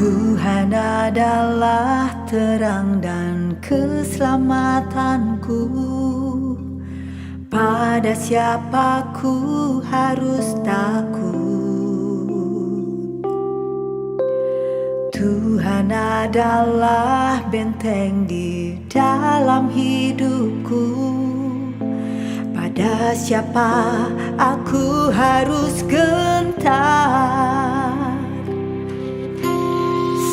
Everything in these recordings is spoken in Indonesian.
Tuhan adalah terang dan keselamatanku. Pada siapa ku harus takut? Tuhan adalah benteng di dalam hidupku. Pada siapa aku harus gentar?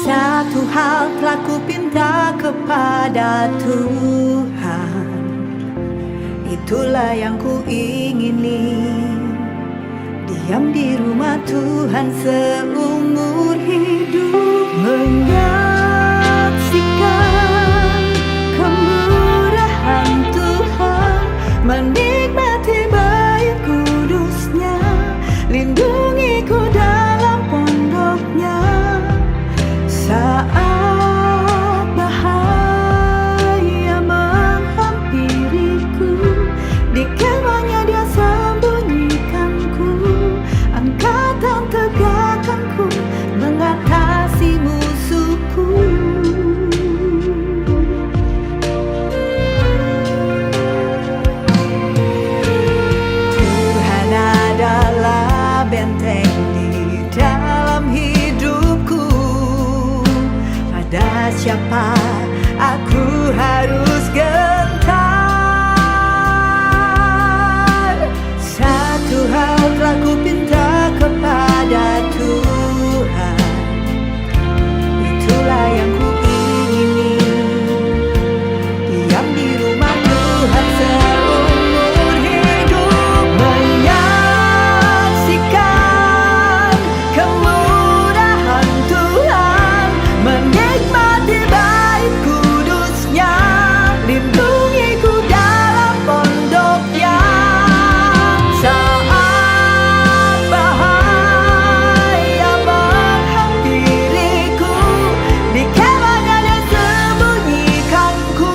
Satu hal telah ku pinta kepada Tuhan, itulah yang ku ingini, diam di rumah Tuhan seumur hidup, menyaksikan kemurahan Tuhan, menikmati baik kudusnya, lindungi ku dalam pondoknya. Saat bahaya menghampiriku, di kemahnya dia sembunyikanku, angkat dan tegakkanku, mengatasi musuhku. Tuhan adalah benteng di dalam hidupku. Pada siapa aku harus gentar? Satu hal telah ku pinta kepada Tuhan, itulah yang ku ingini, diam di rumah Tuhan seumur hidup, menyaksikan kemurahan Tuhan, menikmati baik kudusnya, lindungi ku dalam pondoknya. Saat bahaya menghampiriku, di kemahnya dia sembunyikanku,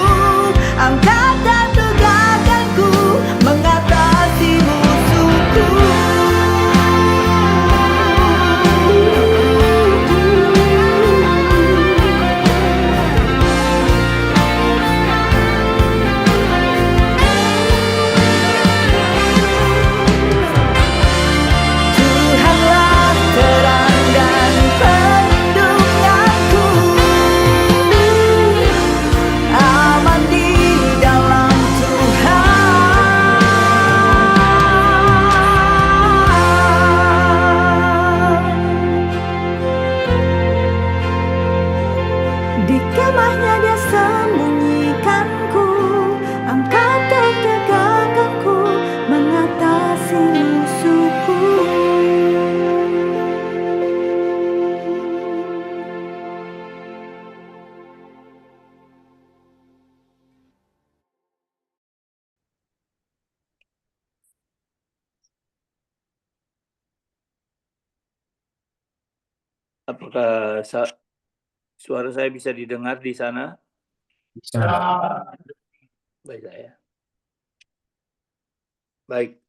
angkat dan tegakkanku, mengatasi musuhku. Tuhanlah terang dan perlindunganku, aman di dalam Tuhan. Di kemahnya dia sembunyikanku, angkat dan tegakkanku, mengatasi musuhku. Apakah suara saya bisa didengar di sana? Baik saya. Baik,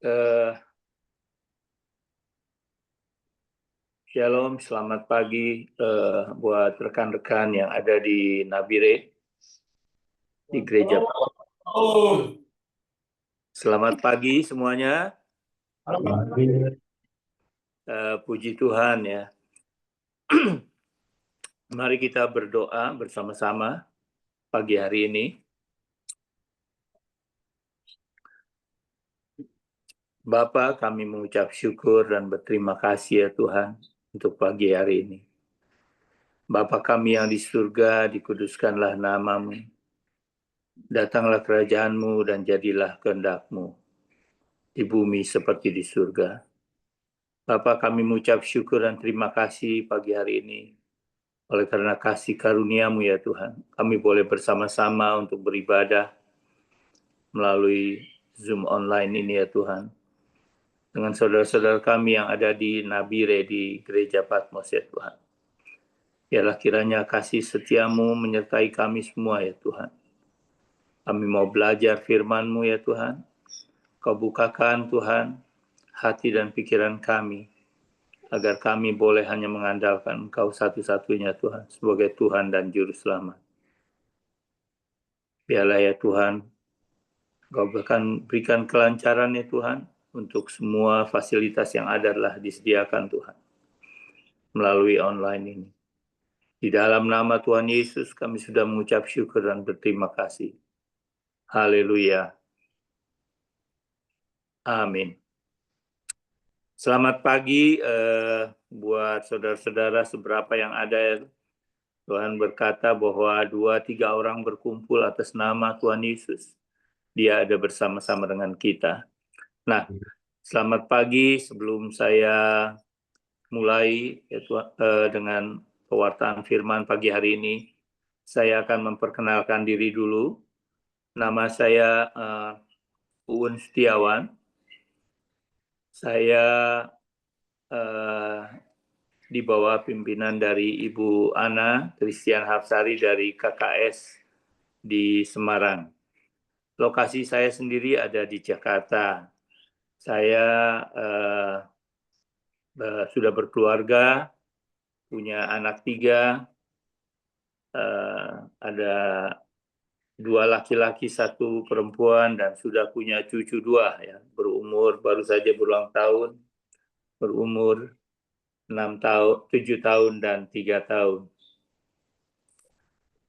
Shalom, selamat pagi buat rekan-rekan yang ada di Nabire, di gereja. Selamat pagi semuanya. Puji Tuhan ya. Mari kita berdoa bersama-sama pagi hari ini. Bapa, kami mengucap syukur dan berterima kasih ya Tuhan untuk pagi hari ini. Bapa kami yang di surga, dikuduskanlah nama-Mu. Datanglah kerajaan-Mu dan jadilah kehendak-Mu di bumi seperti di surga. Bapa, kami mengucap syukur dan terima kasih pagi hari ini. Oleh karena kasih karunia-Mu ya Tuhan, kami boleh bersama-sama untuk beribadah melalui Zoom online ini ya Tuhan. Dengan saudara-saudara kami yang ada di Nabire, di Gereja Patmos ya Tuhan. Biarlah kiranya kasih setia-Mu menyertai kami semua ya Tuhan. Kami mau belajar firman-Mu ya Tuhan. Kau bukakan Tuhan hati dan pikiran kami agar kami boleh hanya mengandalkan Engkau satu-satunya Tuhan, sebagai Tuhan dan Juru Selamat. Biarlah ya Tuhan, Engkau berikan kelancaran ya Tuhan, untuk semua fasilitas yang ada telah disediakan Tuhan, melalui online ini. Di dalam nama Tuhan Yesus kami sudah mengucap syukur dan berterima kasih. Haleluya. Amin. Selamat pagi buat saudara-saudara seberapa yang ada. Tuhan berkata bahwa 2-3 orang berkumpul atas nama Tuhan Yesus. Dia ada bersama-sama dengan kita. Nah, selamat pagi. Sebelum saya mulai ya Tuhan, dengan pewartaan firman pagi hari ini, saya akan memperkenalkan diri dulu. Nama saya Uun Setiawan. Saya di bawah pimpinan dari Ibu Ana Christian Hapsari dari KKS di Semarang. Lokasi saya sendiri ada di Jakarta. Saya sudah berkeluarga, punya anak 3, ada 2 laki-laki, 1 perempuan, dan sudah punya cucu 2 ya, baru saja berulang tahun, berumur 7 tahun dan 3 tahun.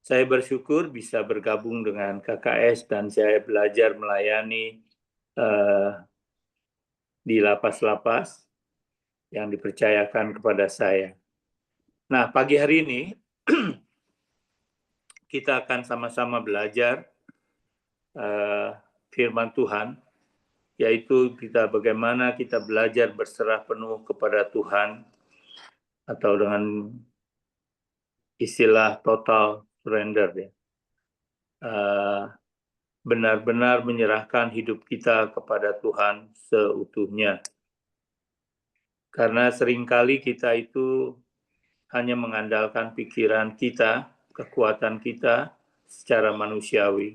Saya bersyukur bisa bergabung dengan KKS dan saya belajar melayani di lapas-lapas yang dipercayakan kepada saya. Nah, pagi hari ini kita akan sama-sama belajar firman Tuhan, yaitu bagaimana kita belajar berserah penuh kepada Tuhan, atau dengan istilah total surrender ya. Benar-benar menyerahkan hidup kita kepada Tuhan seutuhnya. Karena seringkali kita itu hanya mengandalkan pikiran kita, kekuatan kita secara manusiawi.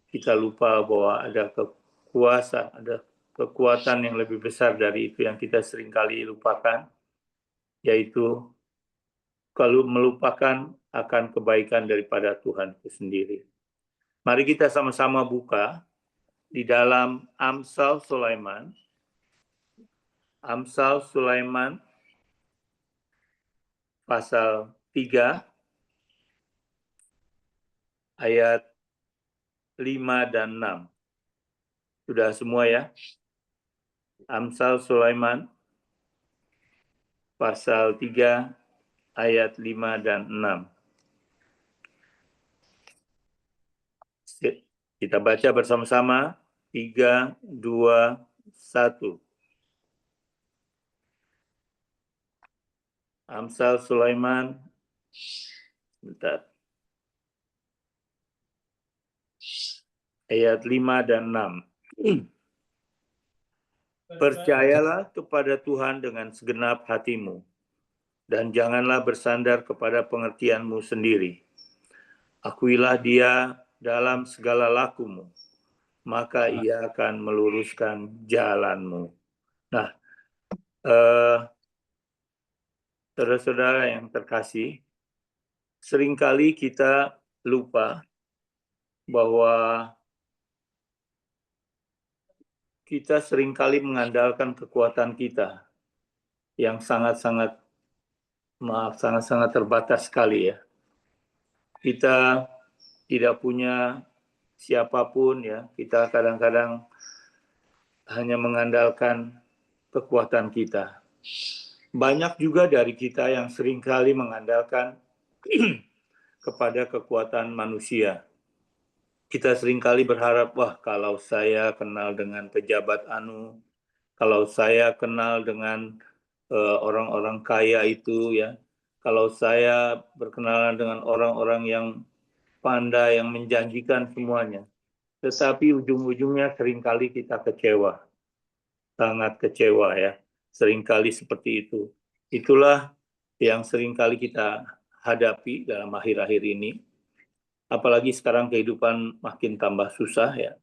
Kita lupa bahwa ada kekuatan yang lebih besar dari itu yang kita seringkali lupakan, yaitu kalau melupakan akan kebaikan daripada Tuhan itu sendiri. Mari kita sama-sama buka di dalam Amsal Sulaiman. Amsal Sulaiman pasal 3 ayat 5 dan 6. Sudah semua ya? Amsal Sulaiman pasal 3 ayat 5 dan 6. Kita baca bersama-sama. 3, 2, 1. Amsal Sulaiman. Bentar. Ayat 5 dan 6. Percayalah kepada Tuhan dengan segenap hatimu, dan janganlah bersandar kepada pengertianmu sendiri. Akuilah Dia dalam segala lakumu, maka Ia akan meluruskan jalanmu. Nah, saudara-saudara yang terkasih, seringkali kita lupa bahwa kita seringkali mengandalkan kekuatan kita yang sangat-sangat terbatas sekali ya. Kita tidak punya siapapun ya, kita kadang-kadang hanya mengandalkan kekuatan kita. Banyak juga dari kita yang seringkali mengandalkan kepada kekuatan manusia. Kita seringkali berharap, wah kalau saya kenal dengan pejabat anu, kalau saya kenal dengan orang-orang kaya itu ya, kalau saya berkenalan dengan orang-orang yang pandai, yang menjanjikan semuanya. Tetapi ujung-ujungnya seringkali kita kecewa. Sangat kecewa ya. Seringkali seperti itu. Itulah yang seringkali kita hadapi dalam akhir-akhir ini. Apalagi sekarang kehidupan makin tambah susah ya.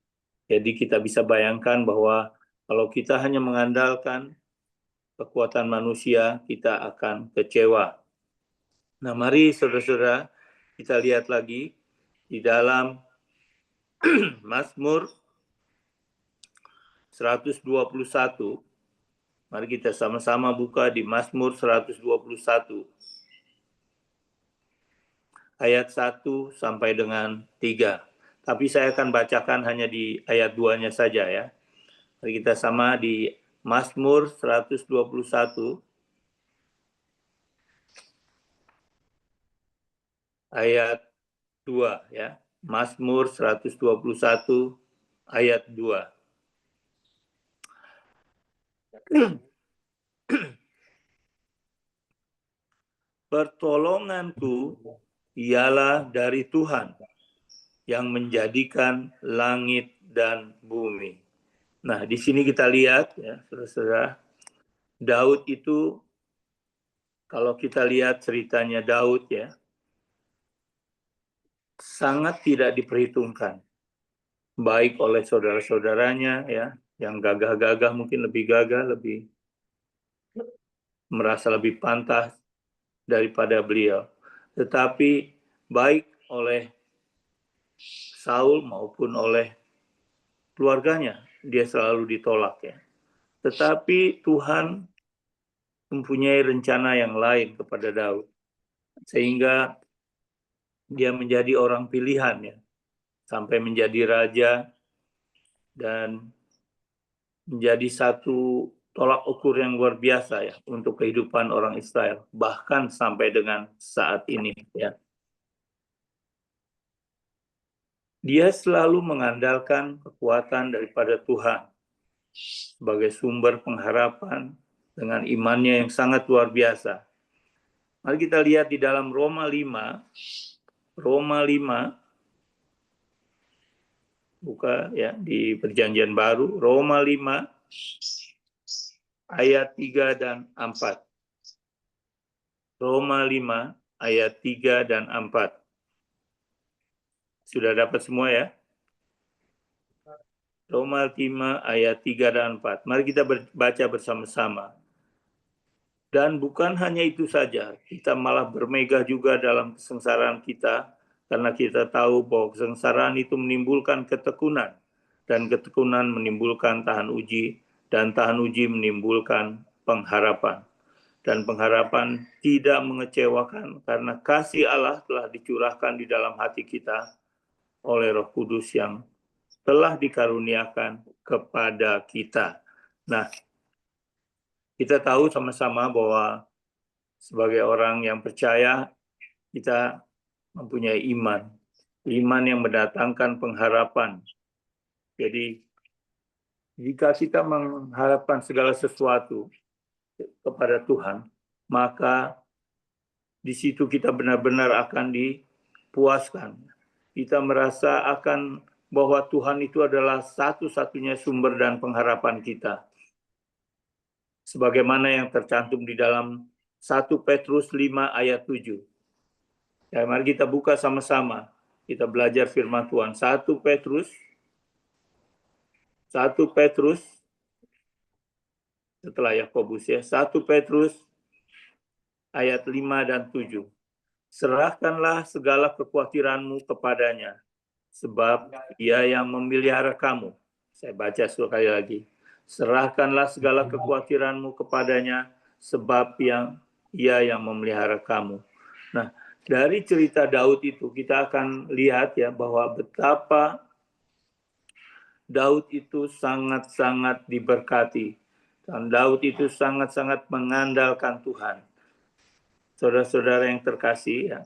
Jadi kita bisa bayangkan bahwa kalau kita hanya mengandalkan kekuatan manusia, kita akan kecewa. Nah, mari saudara-saudara, kita lihat lagi di dalam Mazmur 121. Mari kita sama-sama buka di Mazmur 121 ayat 1 sampai dengan 3. Tapi saya akan bacakan hanya di ayat 2-nya saja ya. Mari kita sama di Mazmur 121 ayat 2 ya. Mazmur 121 ayat 2. Pertolonganku ialah dari Tuhan yang menjadikan langit dan bumi. Nah, di sini kita lihat ya, saudara-saudara, Daud itu, kalau kita lihat ceritanya Daud ya, sangat tidak diperhitungkan, baik oleh saudara-saudaranya ya, yang gagah-gagah, mungkin lebih gagah, lebih merasa lebih pantas daripada beliau. Tetapi baik oleh Saul maupun oleh keluarganya, dia selalu ditolak ya. Tetapi Tuhan mempunyai rencana yang lain kepada Daud, sehingga dia menjadi orang pilihan ya, sampai menjadi raja dan menjadi satu tolak ukur yang luar biasa ya untuk kehidupan orang Israel, bahkan sampai dengan saat ini ya. Dia selalu mengandalkan kekuatan daripada Tuhan sebagai sumber pengharapan dengan imannya yang sangat luar biasa. Mari kita lihat di dalam Roma 5 buka ya di Perjanjian Baru, Roma 5 ayat 3 dan 4. Roma 5 ayat 3 dan 4. Sudah dapat semua ya? Roma 5 ayat 3 dan 4. Mari kita baca bersama-sama. Dan bukan hanya itu saja, kita malah bermegah juga dalam kesengsaraan kita, karena kita tahu bahwa kesengsaraan itu menimbulkan ketekunan, dan ketekunan menimbulkan tahan uji, dan tahan uji menimbulkan pengharapan. Dan pengharapan tidak mengecewakan, karena kasih Allah telah dicurahkan di dalam hati kita oleh Roh Kudus yang telah dikaruniakan kepada kita. Nah, kita tahu sama-sama bahwa sebagai orang yang percaya, kita mempunyai iman. Iman yang mendatangkan pengharapan. Jadi, jika kita mengharapkan segala sesuatu kepada Tuhan, maka di situ kita benar-benar akan dipuaskan. Kita merasa akan bahwa Tuhan itu adalah satu-satunya sumber dan pengharapan kita. Sebagaimana yang tercantum di dalam 1 Petrus 5 ayat 7. Ya, mari kita buka sama-sama. Kita belajar firman Tuhan. 1 Petrus setelah Yakobus ya. 1 Petrus ayat 5 dan 7. Serahkanlah segala kekhawatiranmu kepadanya, sebab Ia yang memelihara kamu. Saya baca sekali lagi. Serahkanlah segala kekhawatiranmu kepadanya, sebab Ia yang memelihara kamu. Nah, dari cerita Daud itu kita akan lihat ya bahwa betapa Daud itu sangat-sangat diberkati. Dan Daud itu sangat-sangat mengandalkan Tuhan. Saudara-saudara yang terkasih ya.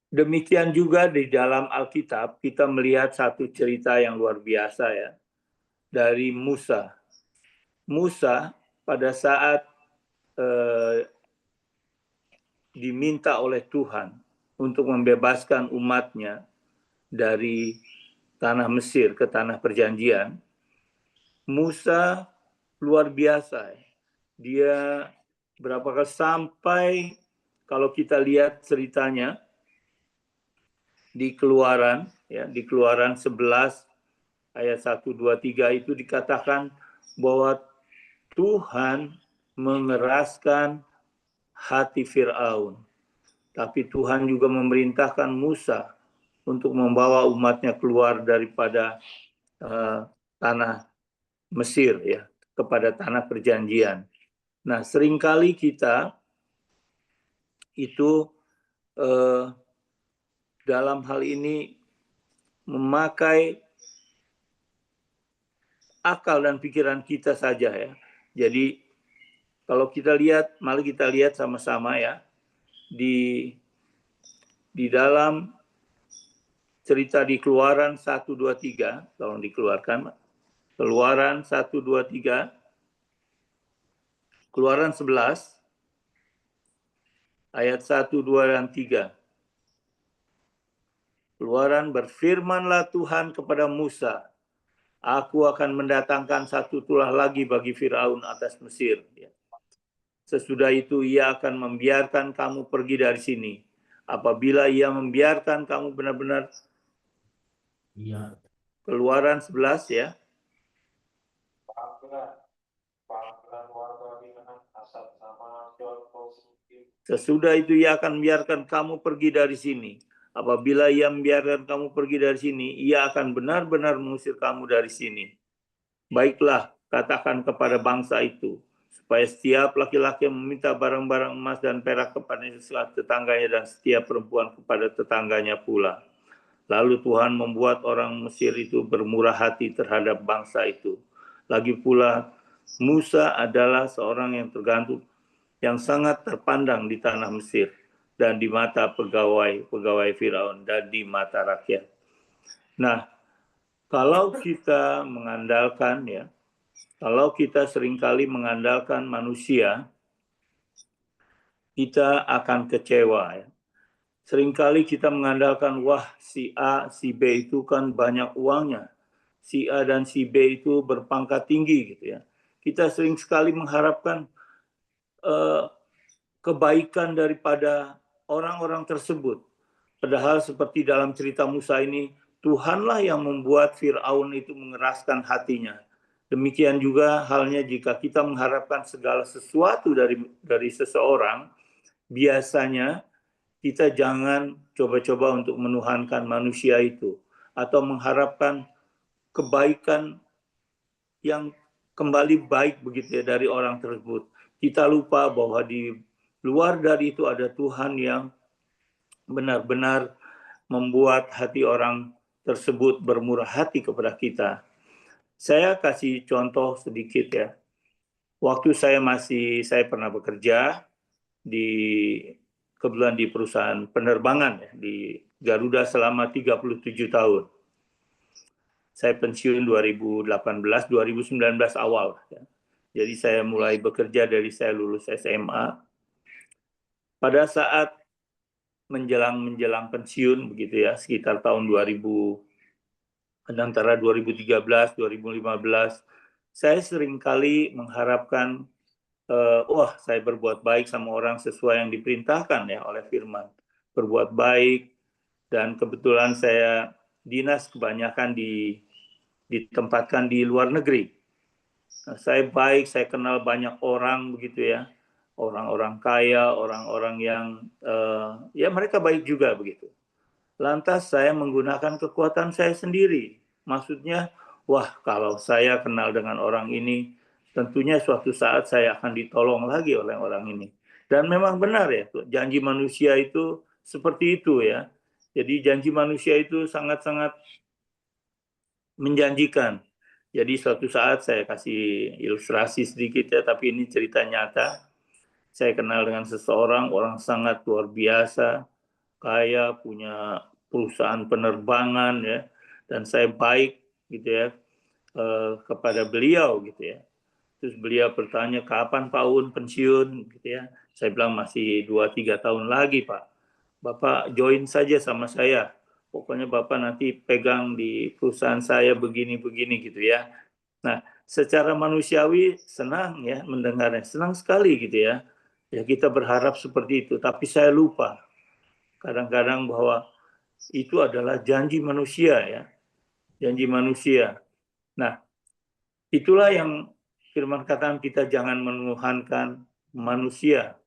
Demikian juga di dalam Alkitab kita melihat satu cerita yang luar biasa ya. Dari Musa. Musa pada saat diminta oleh Tuhan untuk membebaskan umatnya dari tanah Mesir ke tanah perjanjian, Musa luar biasa. Dia berapa kali sampai, kalau kita lihat ceritanya di Keluaran ya, di Keluaran 11 ayat 1, 2, 3 itu dikatakan bahwa Tuhan mengeraskan hati Firaun, tapi Tuhan juga memerintahkan Musa untuk membawa umatnya keluar daripada tanah Mesir ya, kepada tanah perjanjian. Nah, seringkali kita itu dalam hal ini memakai akal dan pikiran kita saja ya. Jadi kalau kita lihat, mari kita lihat sama-sama ya, di dalam cerita di Keluaran 1, 2, 3, tolong dikeluarkan. Keluaran 1, 2, 3, Keluaran 11, ayat 1, 2, dan 3. Keluaran, berfirmanlah Tuhan kepada Musa, aku akan mendatangkan satu tulah lagi bagi Firaun atas Mesir. Sesudah itu ia akan membiarkan kamu pergi dari sini. Apabila ia membiarkan kamu benar-benar, Keluaran 11 ya. Sesudah itu ia akan membiarkan kamu pergi dari sini. Apabila ia membiarkan kamu pergi dari sini, ia akan benar-benar mengusir kamu dari sini. Baiklah, katakan kepada bangsa itu, supaya setiap laki-laki yang meminta barang-barang emas dan perak kepada tetangganya dan setiap perempuan kepada tetangganya pula. Lalu Tuhan membuat orang Mesir itu bermurah hati terhadap bangsa itu. Lagi pula, Musa adalah seorang yang tergantung, yang sangat terpandang di tanah Mesir dan di mata pegawai Firaun dan di mata rakyat. Nah, kalau kita mengandalkan ya, kalau kita seringkali mengandalkan manusia, kita akan kecewa ya. Seringkali kita mengandalkan, wah si A, si B itu kan banyak uangnya. Si A dan si B itu berpangkat tinggi gitu ya. Kita sering sekali mengharapkan kebaikan daripada orang-orang tersebut. Padahal seperti dalam cerita Musa ini, Tuhanlah yang membuat Firaun itu mengeraskan hatinya. Demikian juga halnya jika kita mengharapkan segala sesuatu dari seseorang, biasanya kita jangan coba-coba untuk menuhankan manusia itu atau mengharapkan kebaikan yang kembali baik begitu ya dari orang tersebut. Kita lupa bahwa di luar dari itu ada Tuhan yang benar-benar membuat hati orang tersebut bermurah hati kepada kita. Saya kasih contoh sedikit ya. Waktu saya pernah bekerja kebetulan di perusahaan penerbangan ya, di Garuda selama 37 tahun. Saya pensiun 2018, 2019 awal. Ya. Jadi saya mulai bekerja dari saya lulus SMA. Pada saat menjelang pensiun begitu ya, sekitar tahun 2000, antara 2013, 2015, saya seringkali mengharapkan wah saya berbuat baik sama orang sesuai yang diperintahkan ya oleh firman. Berbuat baik, dan kebetulan saya dinas kebanyakan ditempatkan di luar negeri. Nah, saya baik, saya kenal banyak orang begitu ya. Orang-orang kaya, orang-orang yang ya mereka baik juga begitu. Lantas saya menggunakan kekuatan saya sendiri. Maksudnya, wah kalau saya kenal dengan orang ini, tentunya suatu saat saya akan ditolong lagi oleh orang ini. Dan memang benar ya, janji manusia itu seperti itu ya. Jadi janji manusia itu sangat-sangat menjanjikan. Jadi suatu saat saya kasih ilustrasi sedikit ya, tapi ini cerita nyata. Saya kenal dengan seseorang, orang sangat luar biasa, kaya, punya perusahaan penerbangan ya, dan saya baik gitu ya kepada beliau gitu ya. Terus beliau bertanya, kapan Pak Un pensiun gitu ya. Saya bilang masih 2-3 tahun lagi Pak. Bapak join saja sama saya. Pokoknya Bapak nanti pegang di perusahaan saya begini-begini gitu ya. Nah, secara manusiawi senang ya mendengarnya, senang sekali gitu ya. Ya kita berharap seperti itu, tapi saya lupa kadang-kadang bahwa itu adalah janji manusia ya. Janji manusia. Nah, itulah yang firman katakan kita jangan menuhankan manusia.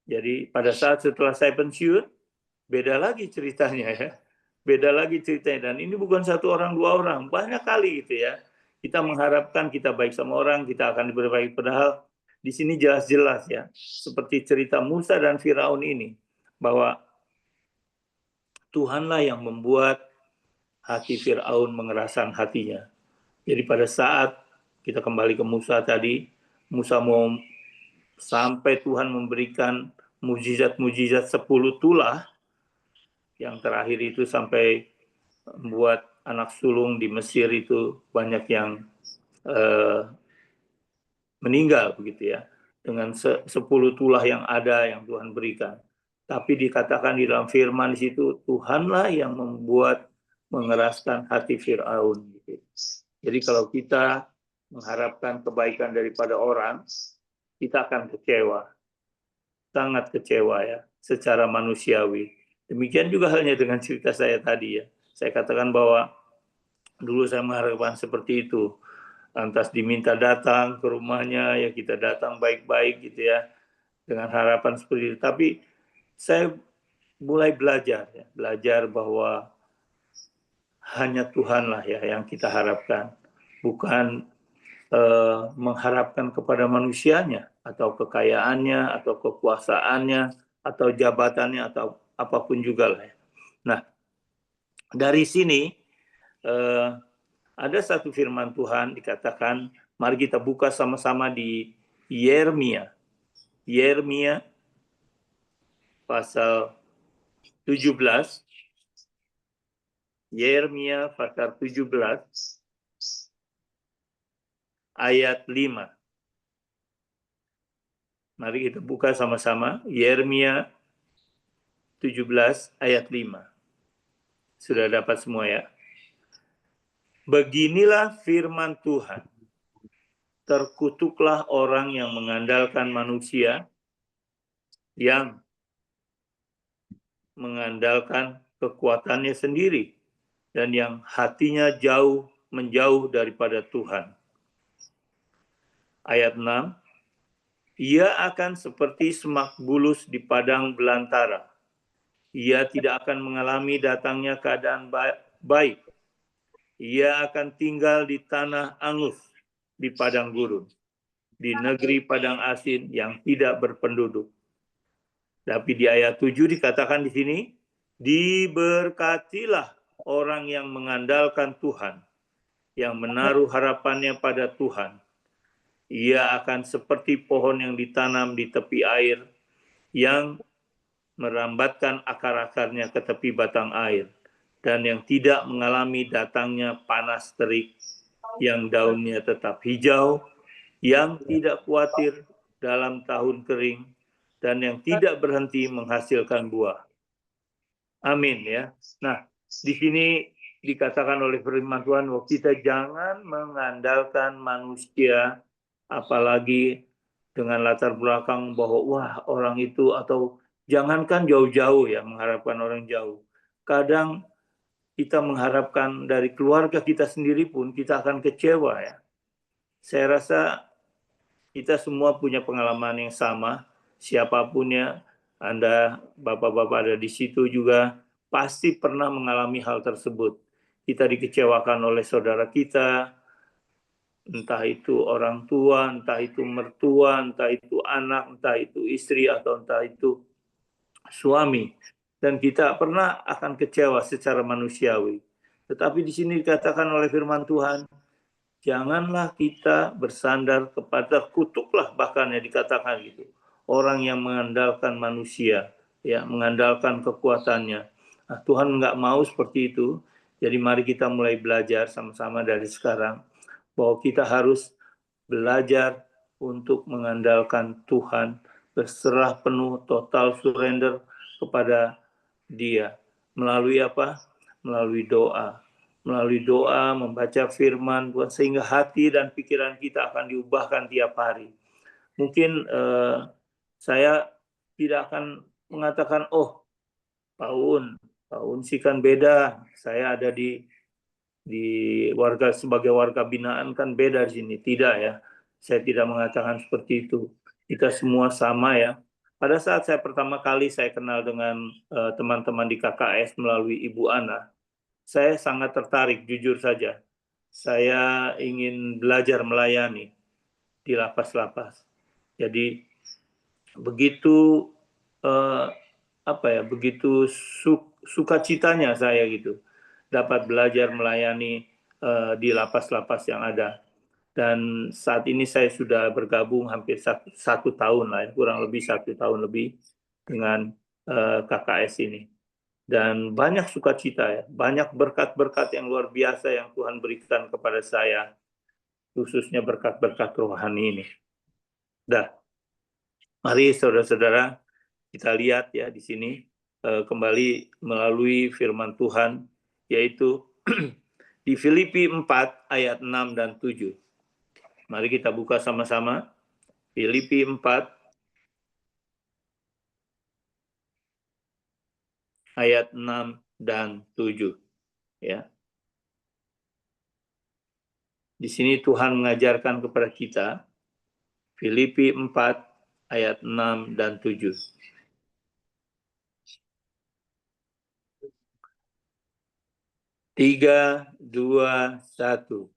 Jadi pada saat setelah saya pensiun, beda lagi ceritanya ya. Beda lagi ceritanya. Dan ini bukan satu orang, dua orang. Banyak kali gitu ya. Kita mengharapkan kita baik sama orang, kita akan diberi baik. Padahal di sini jelas-jelas ya. Seperti cerita Musa dan Firaun ini. Bahwa Tuhanlah yang membuat hati Firaun mengeraskan hatinya. Jadi pada saat kita kembali ke Musa tadi, Musa mau sampai Tuhan memberikan mujizat-mujizat 10 tulah, yang terakhir itu sampai membuat anak sulung di Mesir itu banyak yang meninggal begitu ya, dengan 10 tulah yang ada yang Tuhan berikan. Tapi dikatakan di dalam firman di situ, Tuhanlah yang membuat mengeraskan hati Firaun. Gitu. Jadi kalau kita mengharapkan kebaikan daripada orang, kita akan kecewa. Sangat kecewa ya, secara manusiawi. Demikian juga halnya dengan cerita saya tadi ya. Saya katakan bahwa dulu saya mengharapkan seperti itu. Lantas diminta datang ke rumahnya, ya kita datang baik-baik gitu ya. Dengan harapan seperti itu. Tapi saya mulai belajar ya. Belajar bahwa hanya Tuhanlah ya yang kita harapkan. Bukan mengharapkan kepada manusianya, atau kekayaannya, atau kekuasaannya, atau jabatannya, atau apapun juga lah. Nah, dari sini ada satu firman Tuhan dikatakan, mari kita buka sama-sama di Yeremia. Yeremia pasal 17. Yeremia pasal 17 ayat 5. Mari kita buka sama-sama Yeremia 17 ayat 5. Sudah dapat semua ya? Beginilah firman Tuhan. Terkutuklah orang yang mengandalkan manusia, yang mengandalkan kekuatannya sendiri, dan yang hatinya menjauh daripada Tuhan. Ayat 6. Ia akan seperti semak bulus di padang belantara. Ia tidak akan mengalami datangnya keadaan baik. Ia akan tinggal di tanah angus, di padang gurun, di negeri padang asin yang tidak berpenduduk. Tapi di ayat 7 dikatakan di sini, diberkatilah orang yang mengandalkan Tuhan, yang menaruh harapannya pada Tuhan. Ia akan seperti pohon yang ditanam di tepi air, yang merambatkan akar-akarnya ke tepi batang air, dan yang tidak mengalami datangnya panas terik, yang daunnya tetap hijau, yang tidak khawatir dalam tahun kering, dan yang tidak berhenti menghasilkan buah. Amin ya. Nah, di sini dikatakan oleh firman Tuhan bahwa kita jangan mengandalkan manusia, apalagi dengan latar belakang bahwa wah orang itu, atau jangankan jauh-jauh ya, mengharapkan orang jauh. Kadang kita mengharapkan dari keluarga kita sendiri pun kita akan kecewa ya. Saya rasa kita semua punya pengalaman yang sama, siapapun ya, Anda bapak-bapak ada di situ juga pasti pernah mengalami hal tersebut. Kita dikecewakan oleh saudara kita, entah itu orang tua, entah itu mertua, entah itu anak, entah itu istri, atau entah itu suami. Dan kita pernah akan kecewa secara manusiawi. Tetapi di sini dikatakan oleh firman Tuhan, janganlah kita bersandar kepada kutuklah, bahkan ya dikatakan gitu. Orang yang mengandalkan manusia, ya mengandalkan kekuatannya. Nah, Tuhan nggak mau seperti itu. Jadi mari kita mulai belajar sama-sama dari sekarang bahwa kita harus belajar untuk mengandalkan Tuhan, berserah penuh, total surrender kepada Dia. Melalui apa? Melalui doa. Melalui doa, membaca firman Tuhan, sehingga hati dan pikiran kita akan diubahkan tiap hari. Mungkin saya tidak akan mengatakan, oh Pak sih kan beda, saya ada di warga, sebagai warga binaan kan beda di sini. Tidak ya, Saya tidak mengatakan seperti itu. Kita semua sama ya. Pada saat saya pertama kali saya kenal dengan teman-teman di KKS melalui Ibu Ana, saya sangat tertarik, jujur saja. Saya ingin belajar melayani di lapas-lapas. Jadi begitu begitu sukacitanya saya gitu dapat belajar melayani di lapas-lapas yang ada. Dan saat ini saya sudah bergabung hampir satu tahun lah, kurang lebih 1 tahun lebih dengan KKS ini. Dan banyak sukacita ya, banyak berkat-berkat yang luar biasa yang Tuhan berikan kepada saya, khususnya berkat-berkat rohani ini. Dah, mari saudara-saudara kita lihat ya di sini kembali melalui firman Tuhan, yaitu di Filipi 4 ayat 6 dan 7. Mari kita buka sama-sama. Filipi 4 ayat 6 dan 7. Ya. Di sini Tuhan mengajarkan kepada kita, Filipi 4 ayat 6 dan 7. 3, 2, 1.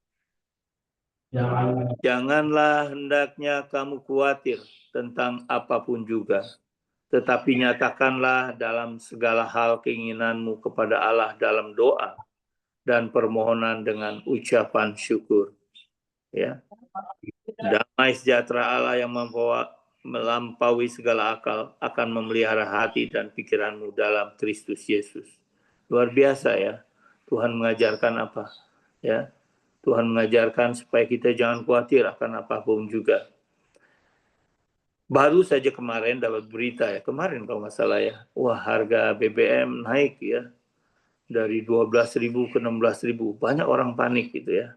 Janganlah hendaknya kamu khawatir tentang apapun juga, tetapi nyatakanlah dalam segala hal keinginanmu kepada Allah dalam doa dan permohonan dengan ucapan syukur. Ya. Damai sejahtera Allah yang melampaui segala akal akan memelihara hati dan pikiranmu dalam Kristus Yesus. Luar biasa ya. Tuhan mengajarkan apa? Ya. Tuhan mengajarkan supaya kita jangan khawatir akan apapun juga. Baru saja kemarin dapat berita ya, kemarin kalau nggak salah ya, wah harga BBM naik ya, dari 12.000 ke 16.000, banyak orang panik gitu ya.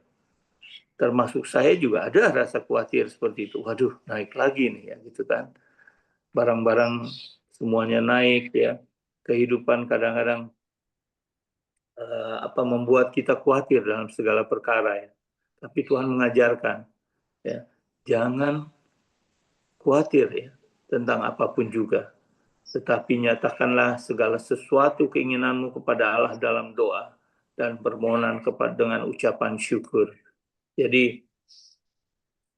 Termasuk saya juga ada rasa khawatir seperti itu, waduh naik lagi nih ya gitu kan. Barang-barang semuanya naik ya, kehidupan kadang-kadang membuat kita khawatir dalam segala perkara ya. Tapi Tuhan mengajarkan ya, jangan khawatir ya tentang apapun juga, tetapi nyatakanlah segala sesuatu keinginanmu kepada Allah dalam doa dan permohonan dengan ucapan syukur. Jadi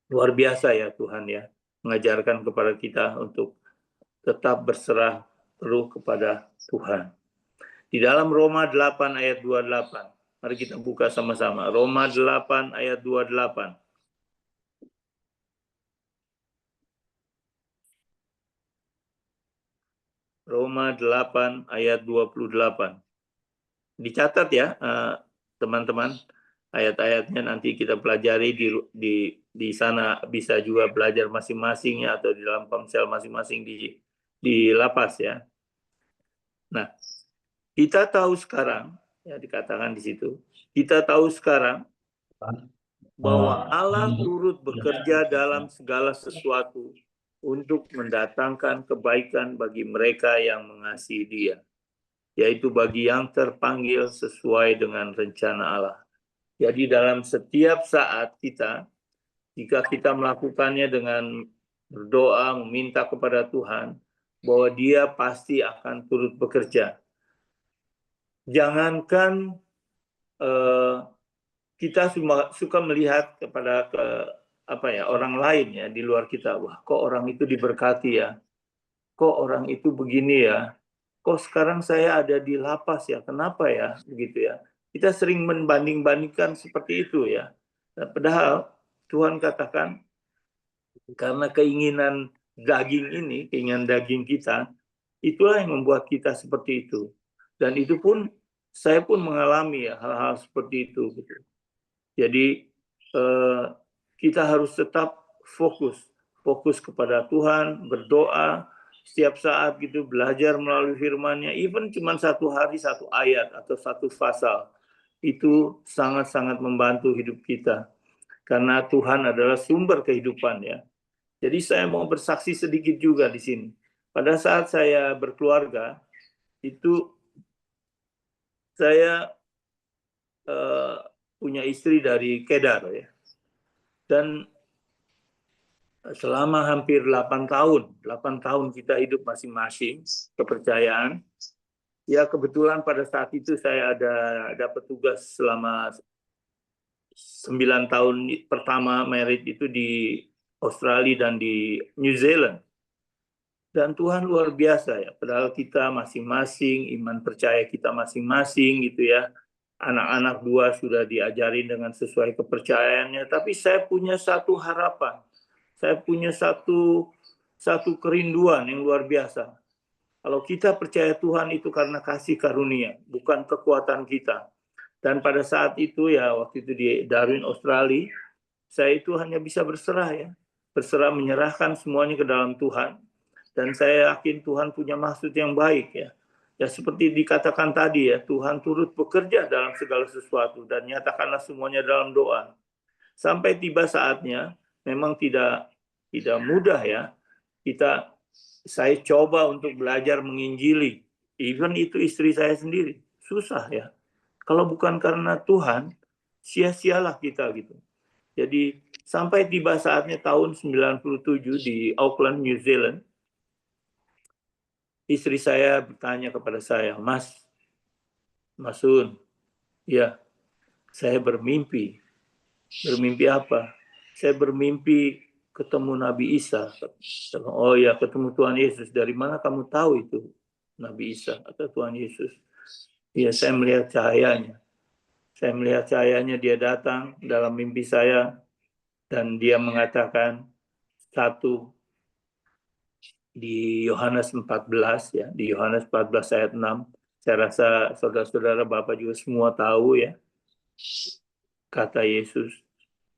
luar biasa ya Tuhan ya, mengajarkan kepada kita untuk tetap berserah penuh kepada Tuhan. Di dalam Roma 8 ayat 28, mari kita buka sama-sama. Roma 8 ayat 28. Roma 8 ayat 28. Dicatat ya teman-teman, ayat-ayatnya nanti kita pelajari di sana, bisa juga belajar masing-masing ya, atau di dalam ponsel masing-masing di lapas ya. Nah, kita tahu sekarang ya, dikatakan di situ, kita tahu sekarang bahwa Allah turut bekerja dalam segala sesuatu untuk mendatangkan kebaikan bagi mereka yang mengasihi Dia, yaitu bagi yang terpanggil sesuai dengan rencana Allah. Jadi dalam setiap saat kita, jika kita melakukannya dengan berdoa, meminta kepada Tuhan, bahwa Dia pasti akan turut bekerja. Jangankan kita suka melihat kepada orang lain ya di luar kita, wah kok orang itu diberkati ya, kok orang itu begini ya, kok sekarang saya ada di lapas ya, kenapa ya, begitu ya. Kita sering membanding-bandingkan seperti itu ya. Nah, padahal Tuhan katakan karena keinginan daging kita, itulah yang membuat kita seperti itu. Dan itu pun saya pun mengalami ya hal-hal seperti itu. Gitu. Jadi kita harus tetap fokus kepada Tuhan, berdoa setiap saat gitu, belajar melalui firman-Nya, even cuma satu hari satu ayat atau satu pasal, itu sangat-sangat membantu hidup kita. Karena Tuhan adalah sumber kehidupan ya. Jadi saya mau bersaksi sedikit juga di sini. Pada saat saya berkeluarga, itu saya punya istri dari Kedar ya. Dan selama hampir 8 tahun. 8 tahun kita hidup masing-masing, kepercayaan. Ya kebetulan pada saat itu saya dapat tugas selama 9 tahun pertama married itu di Australia dan di New Zealand. Dan Tuhan luar biasa ya, padahal kita masing-masing, iman percaya kita masing-masing gitu ya. Anak-anak dua sudah diajarin dengan sesuai kepercayaannya, tapi saya punya satu harapan. Saya punya satu kerinduan yang luar biasa. Kalau kita percaya Tuhan itu karena kasih karunia, bukan kekuatan kita. Dan pada saat itu ya, waktu itu di Darwin, Australia, saya itu hanya bisa berserah ya. Berserah, menyerahkan semuanya ke dalam Tuhan. Dan saya yakin Tuhan punya maksud yang baik ya. Ya seperti dikatakan tadi ya, Tuhan turut bekerja dalam segala sesuatu dan nyatakanlah semuanya dalam doa. Sampai tiba saatnya, memang tidak mudah ya. Saya coba untuk belajar menginjili. Even itu istri saya sendiri. Susah ya. Kalau bukan karena Tuhan, sia-sialah kita gitu. Jadi sampai tiba saatnya tahun 97 di Auckland, New Zealand, istri saya bertanya kepada saya, Mas Sun, ya saya bermimpi. Bermimpi apa? Saya bermimpi ketemu Nabi Isa. Oh ya, ketemu Tuhan Yesus. Dari mana kamu tahu itu Nabi Isa atau Tuhan Yesus? Ya, saya melihat cahayanya. Saya melihat cahayanya, dia datang dalam mimpi saya dan dia mengatakan satu di Yohanes 14 ya, di Yohanes 14 ayat 6. Saya rasa saudara-saudara Bapak juga semua tahu ya. Kata Yesus,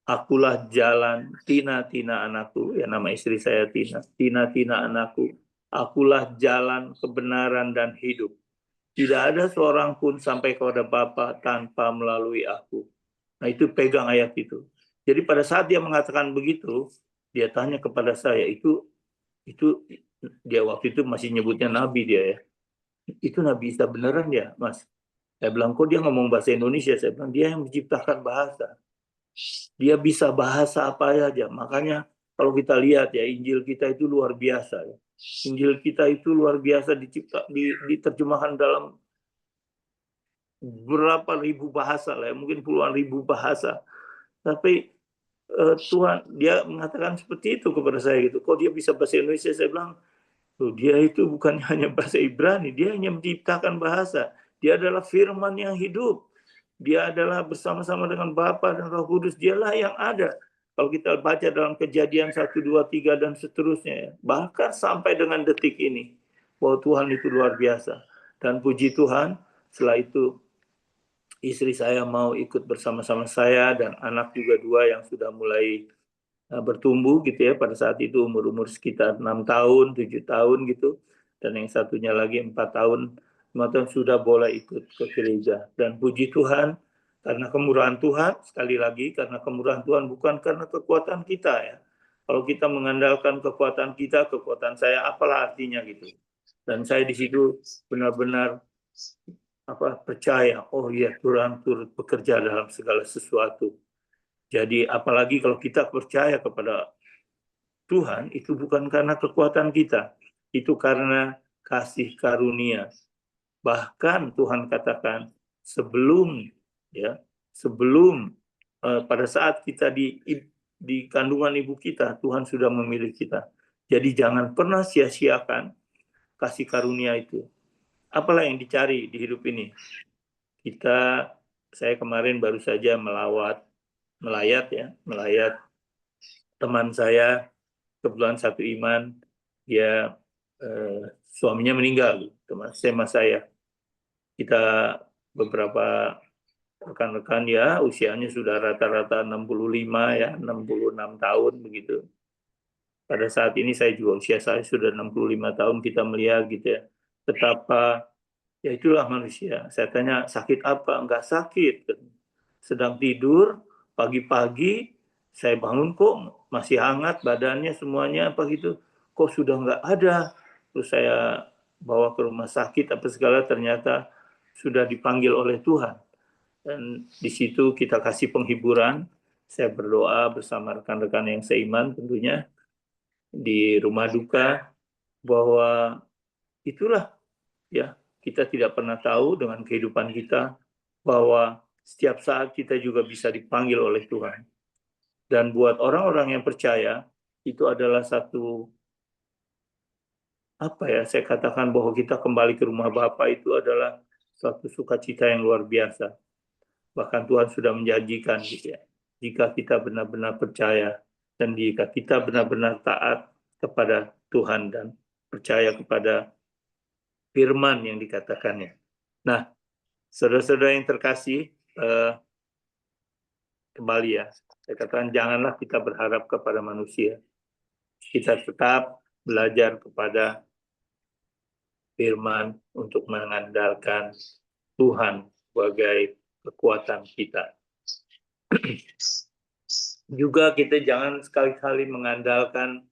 akulah jalan, Tina anakku, ya nama istri saya Tina anakku, akulah jalan, kebenaran dan hidup. Tidak ada seorang pun sampai kepada Bapa tanpa melalui aku. Nah itu pegang ayat itu. Jadi pada saat dia mengatakan begitu, dia tanya kepada saya, itu dia waktu itu masih nyebutnya Nabi dia ya. Itu Nabi Isa beneran ya Mas? Saya bilang, kok dia ngomong bahasa Indonesia? Saya bilang, dia yang menciptakan bahasa. Dia bisa bahasa apa aja. Makanya kalau kita lihat ya, Injil kita itu luar biasa. Ya. Injil kita itu luar biasa diterjemahkan dalam berapa ribu bahasa lah, ya. Mungkin puluhan ribu bahasa. Tapi Tuhan, dia mengatakan seperti itu kepada saya gitu. Kok dia bisa bahasa Indonesia? Saya bilang, dia itu bukan hanya bahasa Ibrani, dia hanya menciptakan bahasa. Dia adalah firman yang hidup. Dia adalah bersama-sama dengan Bapa dan Roh Kudus. Dialah yang ada. Kalau kita baca dalam Kejadian 1, 2, 3 dan seterusnya. Ya. Bahkan sampai dengan detik ini. Bahwa Tuhan itu luar biasa. Dan puji Tuhan, setelah itu istri saya mau ikut bersama-sama saya dan anak juga dua yang sudah mulai bertumbuh gitu ya, pada saat itu umur sekitar 6 tahun, 7 tahun gitu, dan yang satunya lagi 4 tahun, 5 tahun sudah boleh ikut ke gereja. Dan puji Tuhan, karena kemurahan Tuhan, sekali lagi, karena kemurahan Tuhan bukan karena kekuatan kita ya. Kalau kita mengandalkan kekuatan kita, kekuatan saya, apalah artinya gitu. Dan saya di situ benar-benar percaya, oh iya Tuhan turut bekerja dalam segala sesuatu. Jadi apalagi kalau kita percaya kepada Tuhan, itu bukan karena kekuatan kita, itu karena kasih karunia. Bahkan Tuhan katakan sebelum pada saat kita di kandungan ibu kita, Tuhan sudah memilih kita. Jadi jangan pernah sia-siakan kasih karunia itu. Apalah yang dicari di hidup ini? Saya kemarin baru saja melayat teman saya, kebetulan satu iman, dia suaminya meninggal, teman saya. Kita beberapa rekan-rekan ya, usianya sudah rata-rata 65 ya, 66 tahun begitu. Pada saat ini usia saya sudah 65 tahun, kita melihat gitu ya, betapa ya itulah manusia. Saya tanya, sakit apa? Enggak sakit. Sedang tidur, pagi-pagi saya bangun kok masih hangat badannya semuanya apa gitu. Kok sudah enggak ada. Terus saya bawa ke rumah sakit apa segala, ternyata sudah dipanggil oleh Tuhan. Dan di situ kita kasih penghiburan. Saya berdoa bersama rekan-rekan yang seiman tentunya. di rumah duka, bahwa itulah ya, kita tidak pernah tahu dengan kehidupan kita bahwa setiap saat kita juga bisa dipanggil oleh Tuhan. Dan buat orang-orang yang percaya, itu adalah satu, apa ya, saya katakan bahwa kita kembali ke rumah Bapa itu adalah suatu sukacita yang luar biasa. Bahkan Tuhan sudah menjanjikan gitu ya, jika kita benar-benar percaya dan jika kita benar-benar taat kepada Tuhan dan percaya kepada firman yang dikatakannya. Nah, saudara-saudara yang terkasih, kembali ya, saya katakan janganlah kita berharap kepada manusia. Kita tetap belajar kepada firman untuk mengandalkan Tuhan sebagai kekuatan kita. Juga kita jangan sekali-kali mengandalkan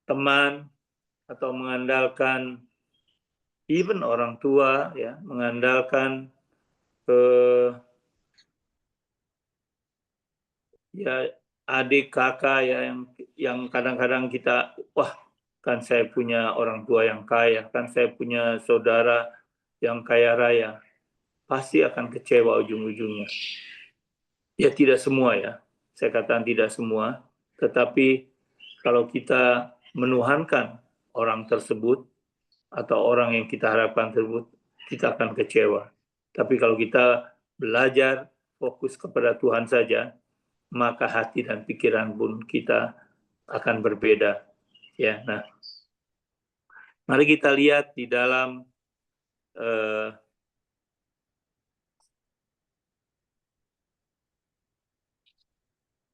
teman atau mengandalkan even orang tua ya, mengandalkan ya adik kakak ya, yang kadang-kadang kita, wah kan saya punya orang tua yang kaya, kan saya punya saudara yang kaya raya, pasti akan kecewa ujung-ujungnya. Ya tidak semua ya, saya katakan tidak semua, tetapi kalau kita menuhankan orang tersebut atau orang yang kita harapkan tersebut, kita akan kecewa. Tapi kalau kita belajar fokus kepada Tuhan saja, maka hati dan pikiran pun kita akan berbeda. Ya, nah, mari kita lihat di dalam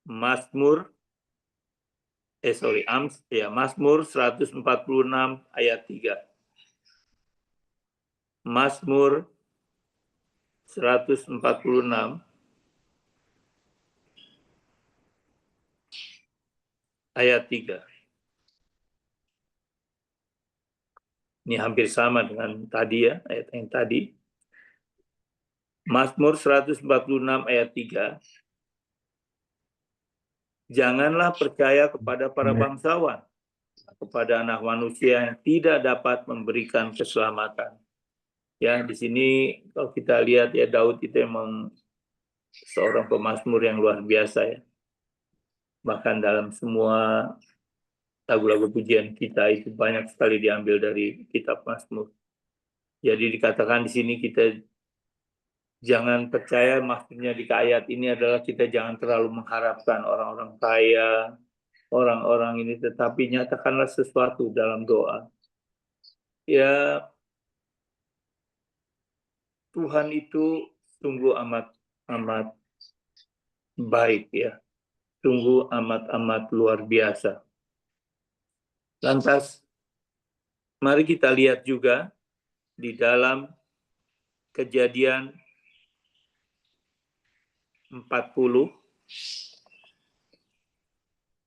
Mazmur 146 ayat 3. Mazmur 146 ayat 3. Ini hampir sama dengan tadi ya, ayat yang tadi. Mazmur 146 ayat 3. Janganlah percaya kepada para bangsawan, kepada anak manusia yang tidak dapat memberikan keselamatan. Ya, di sini kalau kita lihat ya, Daud itu memang seorang pemazmur yang luar biasa ya. Bahkan dalam semua lagu-lagu pujian kita itu banyak sekali diambil dari kitab Mazmur. Jadi dikatakan di sini kita jangan percaya, maksudnya di ayat ini adalah kita jangan terlalu mengharapkan orang-orang kaya, orang-orang ini, tetapi nyatakanlah sesuatu dalam doa. Ya, Tuhan itu sungguh amat baik ya, sungguh amat luar biasa. Lantas, mari kita lihat juga di dalam Kejadian 40,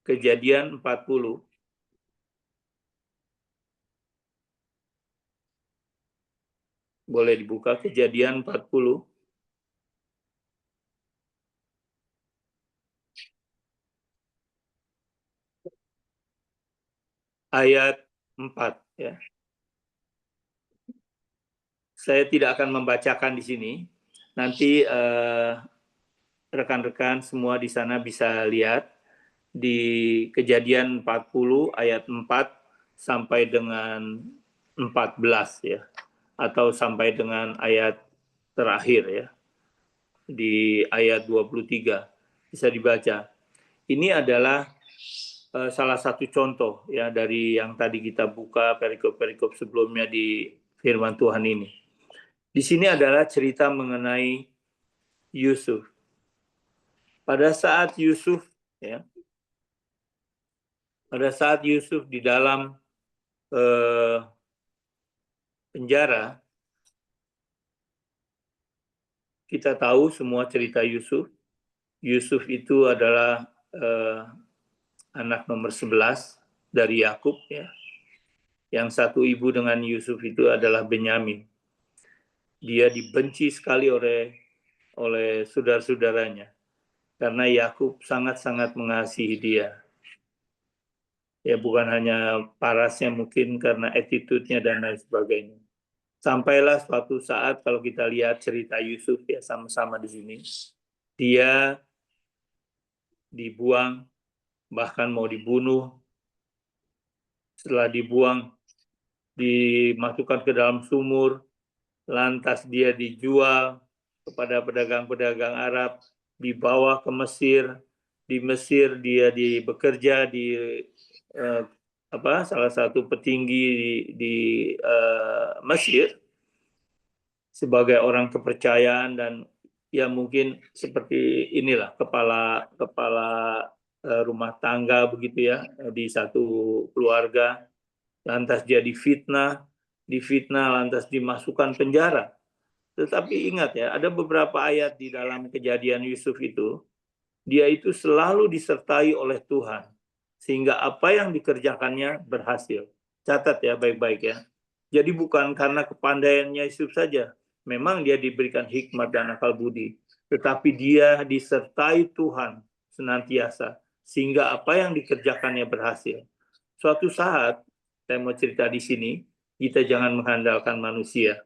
Kejadian 40, boleh dibuka Kejadian 40, ayat 4 ya. Saya tidak akan membacakan di sini. Nanti rekan-rekan semua di sana bisa lihat di Kejadian 40 ayat 4 sampai dengan 14 ya, atau sampai dengan ayat terakhir ya, di ayat 23 bisa dibaca. Ini adalah salah satu contoh ya dari yang tadi kita buka perikop-perikop sebelumnya di firman Tuhan ini. Di sini adalah cerita mengenai Yusuf. Pada saat Yusuf ya, pada saat Yusuf di dalam penjara, kita tahu semua cerita Yusuf. Yusuf itu adalah anak nomor 11 dari Yakub ya. Yang satu ibu dengan Yusuf itu adalah Benyamin. Dia dibenci sekali oleh saudara-saudaranya. karena Yakub sangat-sangat mengasihi dia. Ya, bukan hanya parasnya, mungkin karena attitude-nya dan lain sebagainya. Sampailah suatu saat, kalau kita lihat cerita Yusuf ya sama-sama di sini, dia dibuang, bahkan mau dibunuh. Setelah dibuang, dimasukkan ke dalam sumur, lantas dia dijual kepada pedagang-pedagang Arab, dibawa ke Mesir. Di Mesir dia bekerja di salah satu petinggi di Mesir sebagai orang kepercayaan, dan ya mungkin seperti inilah kepala rumah tangga begitu ya di satu keluarga. Lantas dia difitnah lantas dimasukkan penjara. Tetapi ingat ya, ada beberapa ayat di dalam Kejadian Yusuf itu, dia itu selalu disertai oleh Tuhan, sehingga apa yang dikerjakannya berhasil. Catat ya baik-baik ya. Jadi bukan karena kepandaiannya Yusuf saja, memang dia diberikan hikmat dan akal budi, tetapi dia disertai Tuhan senantiasa, sehingga apa yang dikerjakannya berhasil. Suatu saat, saya mau cerita di sini, kita jangan mengandalkan manusia.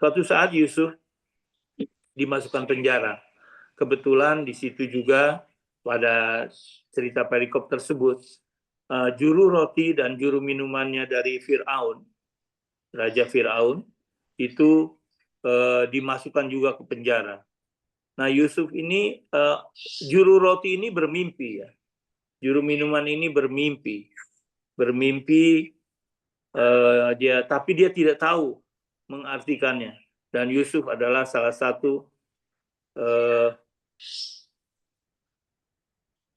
Suatu saat Yusuf dimasukkan penjara. Kebetulan di situ juga pada cerita perikop tersebut, juru roti dan juru minumannya dari Fir'aun, Raja Fir'aun, itu dimasukkan juga ke penjara. Nah, Yusuf ini, juru roti ini bermimpi ya. Juru minuman ini bermimpi. Tapi dia tidak tahu mengartikannya. Dan Yusuf adalah salah satu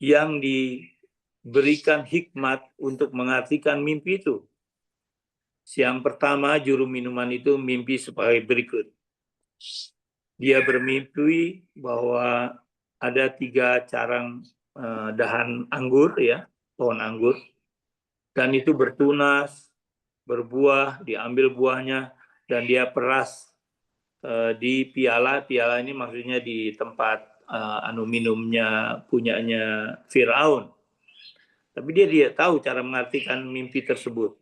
yang diberikan hikmat untuk mengartikan mimpi itu. Yang pertama, juru minuman itu mimpi sebagai berikut. Dia bermimpi bahwa ada 3 carang dahan anggur ya, pohon anggur, dan itu bertunas, berbuah, diambil buahnya, dan dia peras di piala. Piala ini maksudnya di tempat minumnya punyanya Fir'aun. Tapi dia tidak tahu cara mengartikan mimpi tersebut.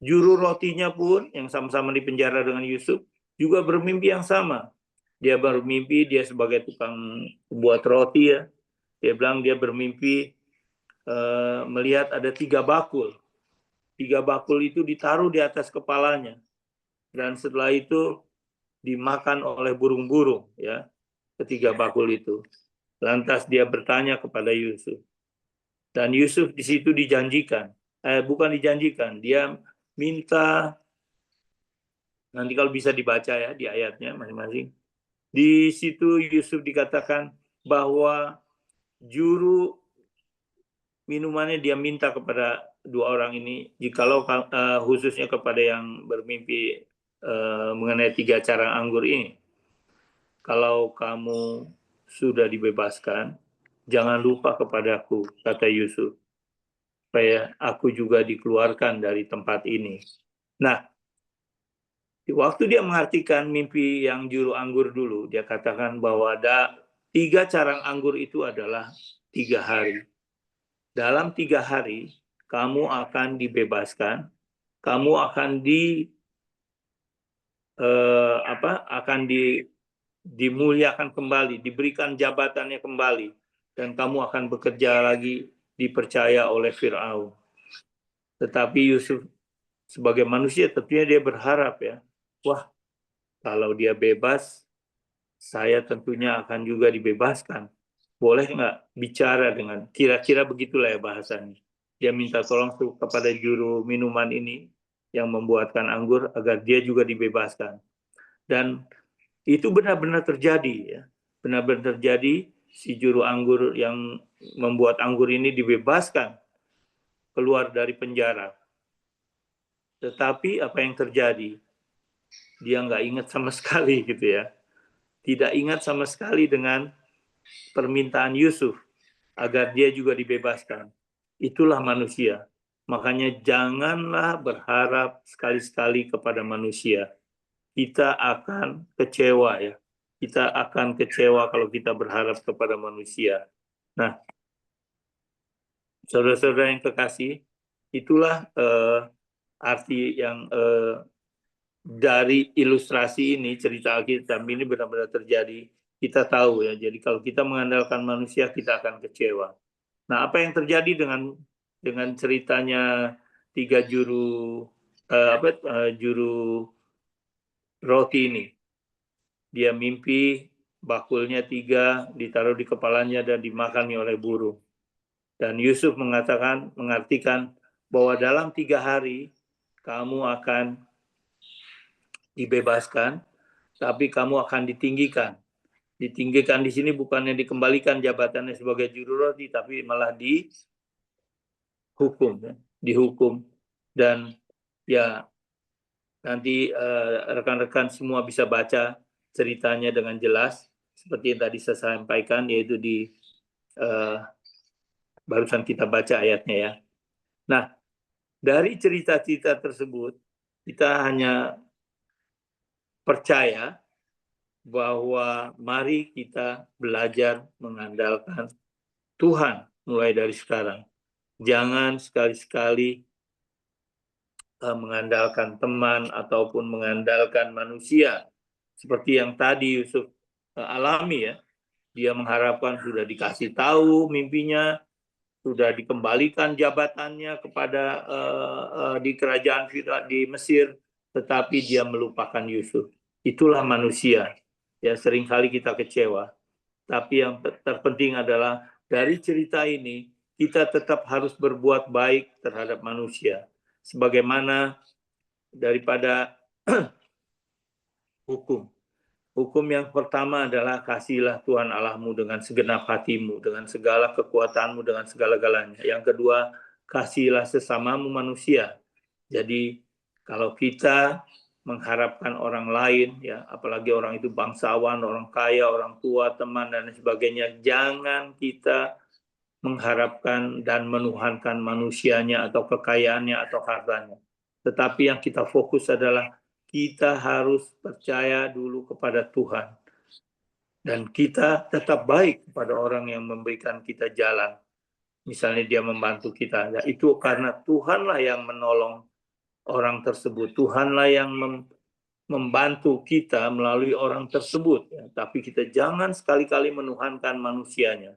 Juru rotinya pun yang sama-sama di penjara dengan Yusuf juga bermimpi yang sama. Dia bermimpi dia sebagai tukang buat roti ya. Dia bilang dia bermimpi melihat ada 3 bakul. 3 bakul itu ditaruh di atas kepalanya. Dan setelah itu dimakan oleh burung-burung ya, ketiga bakul itu. Lantas dia bertanya kepada Yusuf. Dan Yusuf di situ dijanjikan, bukan dijanjikan, dia minta, nanti kalau bisa dibaca ya di ayatnya masing-masing. Di situ Yusuf dikatakan bahwa juru minumannya dia minta kepada 2 orang ini, jikalau khususnya kepada yang bermimpi mengenai 3 carang anggur ini, kalau kamu sudah dibebaskan, jangan lupa kepadaku, kata Yusuf, supaya aku juga dikeluarkan dari tempat ini. Nah, waktu dia mengartikan mimpi yang juru anggur dulu, dia katakan bahwa ada 3 carang anggur itu adalah 3 hari. Dalam 3 hari, kamu akan dibebaskan, kamu akan dimuliakan kembali, diberikan jabatannya kembali, dan kamu akan bekerja lagi, dipercaya oleh Fir'aun. Tetapi Yusuf sebagai manusia tentunya dia berharap ya, wah kalau dia bebas, saya tentunya akan juga dibebaskan. Boleh nggak bicara dengan, kira-kira begitulah ya bahasanya. Dia minta tolong kepada juru minuman ini yang membuatkan anggur agar dia juga dibebaskan. Dan itu benar-benar terjadi ya. Benar-benar terjadi, si juru anggur yang membuat anggur ini dibebaskan keluar dari penjara. Tetapi apa yang terjadi? Dia nggak ingat sama sekali gitu ya. Tidak ingat sama sekali dengan permintaan Yusuf agar dia juga dibebaskan. Itulah manusia. Makanya janganlah berharap sekali-sekali kepada manusia. Kita akan kecewa ya. Kita akan kecewa kalau kita berharap kepada manusia. Nah, saudara-saudara yang kekasih, itulah arti yang dari ilustrasi ini, cerita Alkitab ini benar-benar terjadi. Kita tahu ya, jadi kalau kita mengandalkan manusia, kita akan kecewa. Nah, apa yang terjadi dengan ceritanya tiga juru juru roti ini? Dia mimpi bakulnya 3 ditaruh di kepalanya dan dimakan oleh burung. Dan Yusuf mengartikan bahwa dalam 3 hari kamu akan dibebaskan, tapi kamu akan ditinggikan. Ditinggikan di sini bukannya dikembalikan jabatannya sebagai juru roti, tapi malah dihukum, dihukum. Dan ya nanti rekan-rekan semua bisa baca ceritanya dengan jelas, seperti yang tadi saya sampaikan, yaitu di barusan kita baca ayatnya ya. Nah, dari cerita-cerita tersebut, kita hanya percaya bahwa mari kita belajar mengandalkan Tuhan mulai dari sekarang. Jangan sekali-sekali mengandalkan teman ataupun mengandalkan manusia. Seperti yang tadi Yusuf alami ya. Dia mengharapkan sudah dikasih tahu mimpinya, sudah dikembalikan jabatannya kepada di kerajaan di Mesir, tetapi dia melupakan Yusuf. Itulah manusia. Ya, seringkali kita kecewa. Tapi yang terpenting adalah dari cerita ini kita tetap harus berbuat baik terhadap manusia. Sebagaimana daripada hukum. Hukum yang pertama adalah kasihilah Tuhan Allahmu dengan segenap hatimu, dengan segala kekuatanmu, dengan segala-galanya. Yang kedua, kasihilah sesamamu manusia. Jadi kalau kita mengharapkan orang lain, ya apalagi orang itu bangsawan, orang kaya, orang tua, teman dan sebagainya, jangan kita mengharapkan dan menuhankan manusianya atau kekayaannya atau hartanya. Tetapi yang kita fokus adalah kita harus percaya dulu kepada Tuhan. Dan kita tetap baik kepada orang yang memberikan kita jalan. Misalnya dia membantu kita. Ya, itu karena Tuhanlah yang menolong orang tersebut. Tuhanlah yang membantu kita melalui orang tersebut. Ya, tapi kita jangan sekali-kali menuhankan manusianya.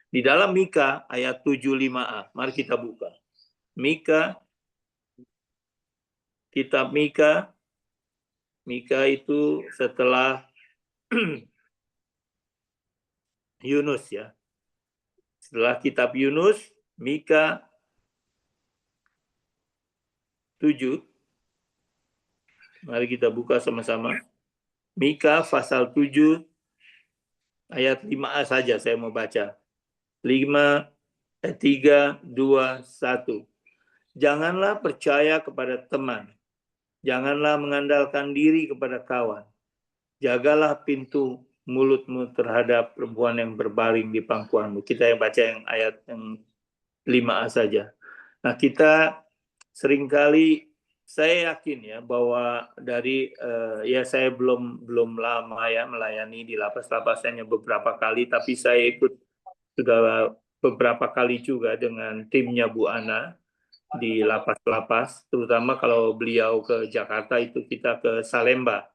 Di dalam Mika ayat 75a, mari kita buka. Mika, kitab Mika itu setelah Yunus ya. Setelah kitab Yunus, Mika 7. Mari kita buka sama-sama. Mika pasal 7 ayat 5a saja saya mau baca. 3, 2, 1. Janganlah percaya kepada teman. Janganlah mengandalkan diri kepada kawan. Jagalah pintu mulutmu terhadap perempuan yang berbaring di pangkuanmu. Kita yang baca yang ayat yang 5a saja. Nah, kita seringkali, saya yakin ya bahwa dari ya saya belum lama ya melayani di lapas-lapas, hanya beberapa kali, tapi saya ikut sudah beberapa kali juga dengan timnya Bu Ana di lapas-lapas, terutama kalau beliau ke Jakarta itu kita ke Salemba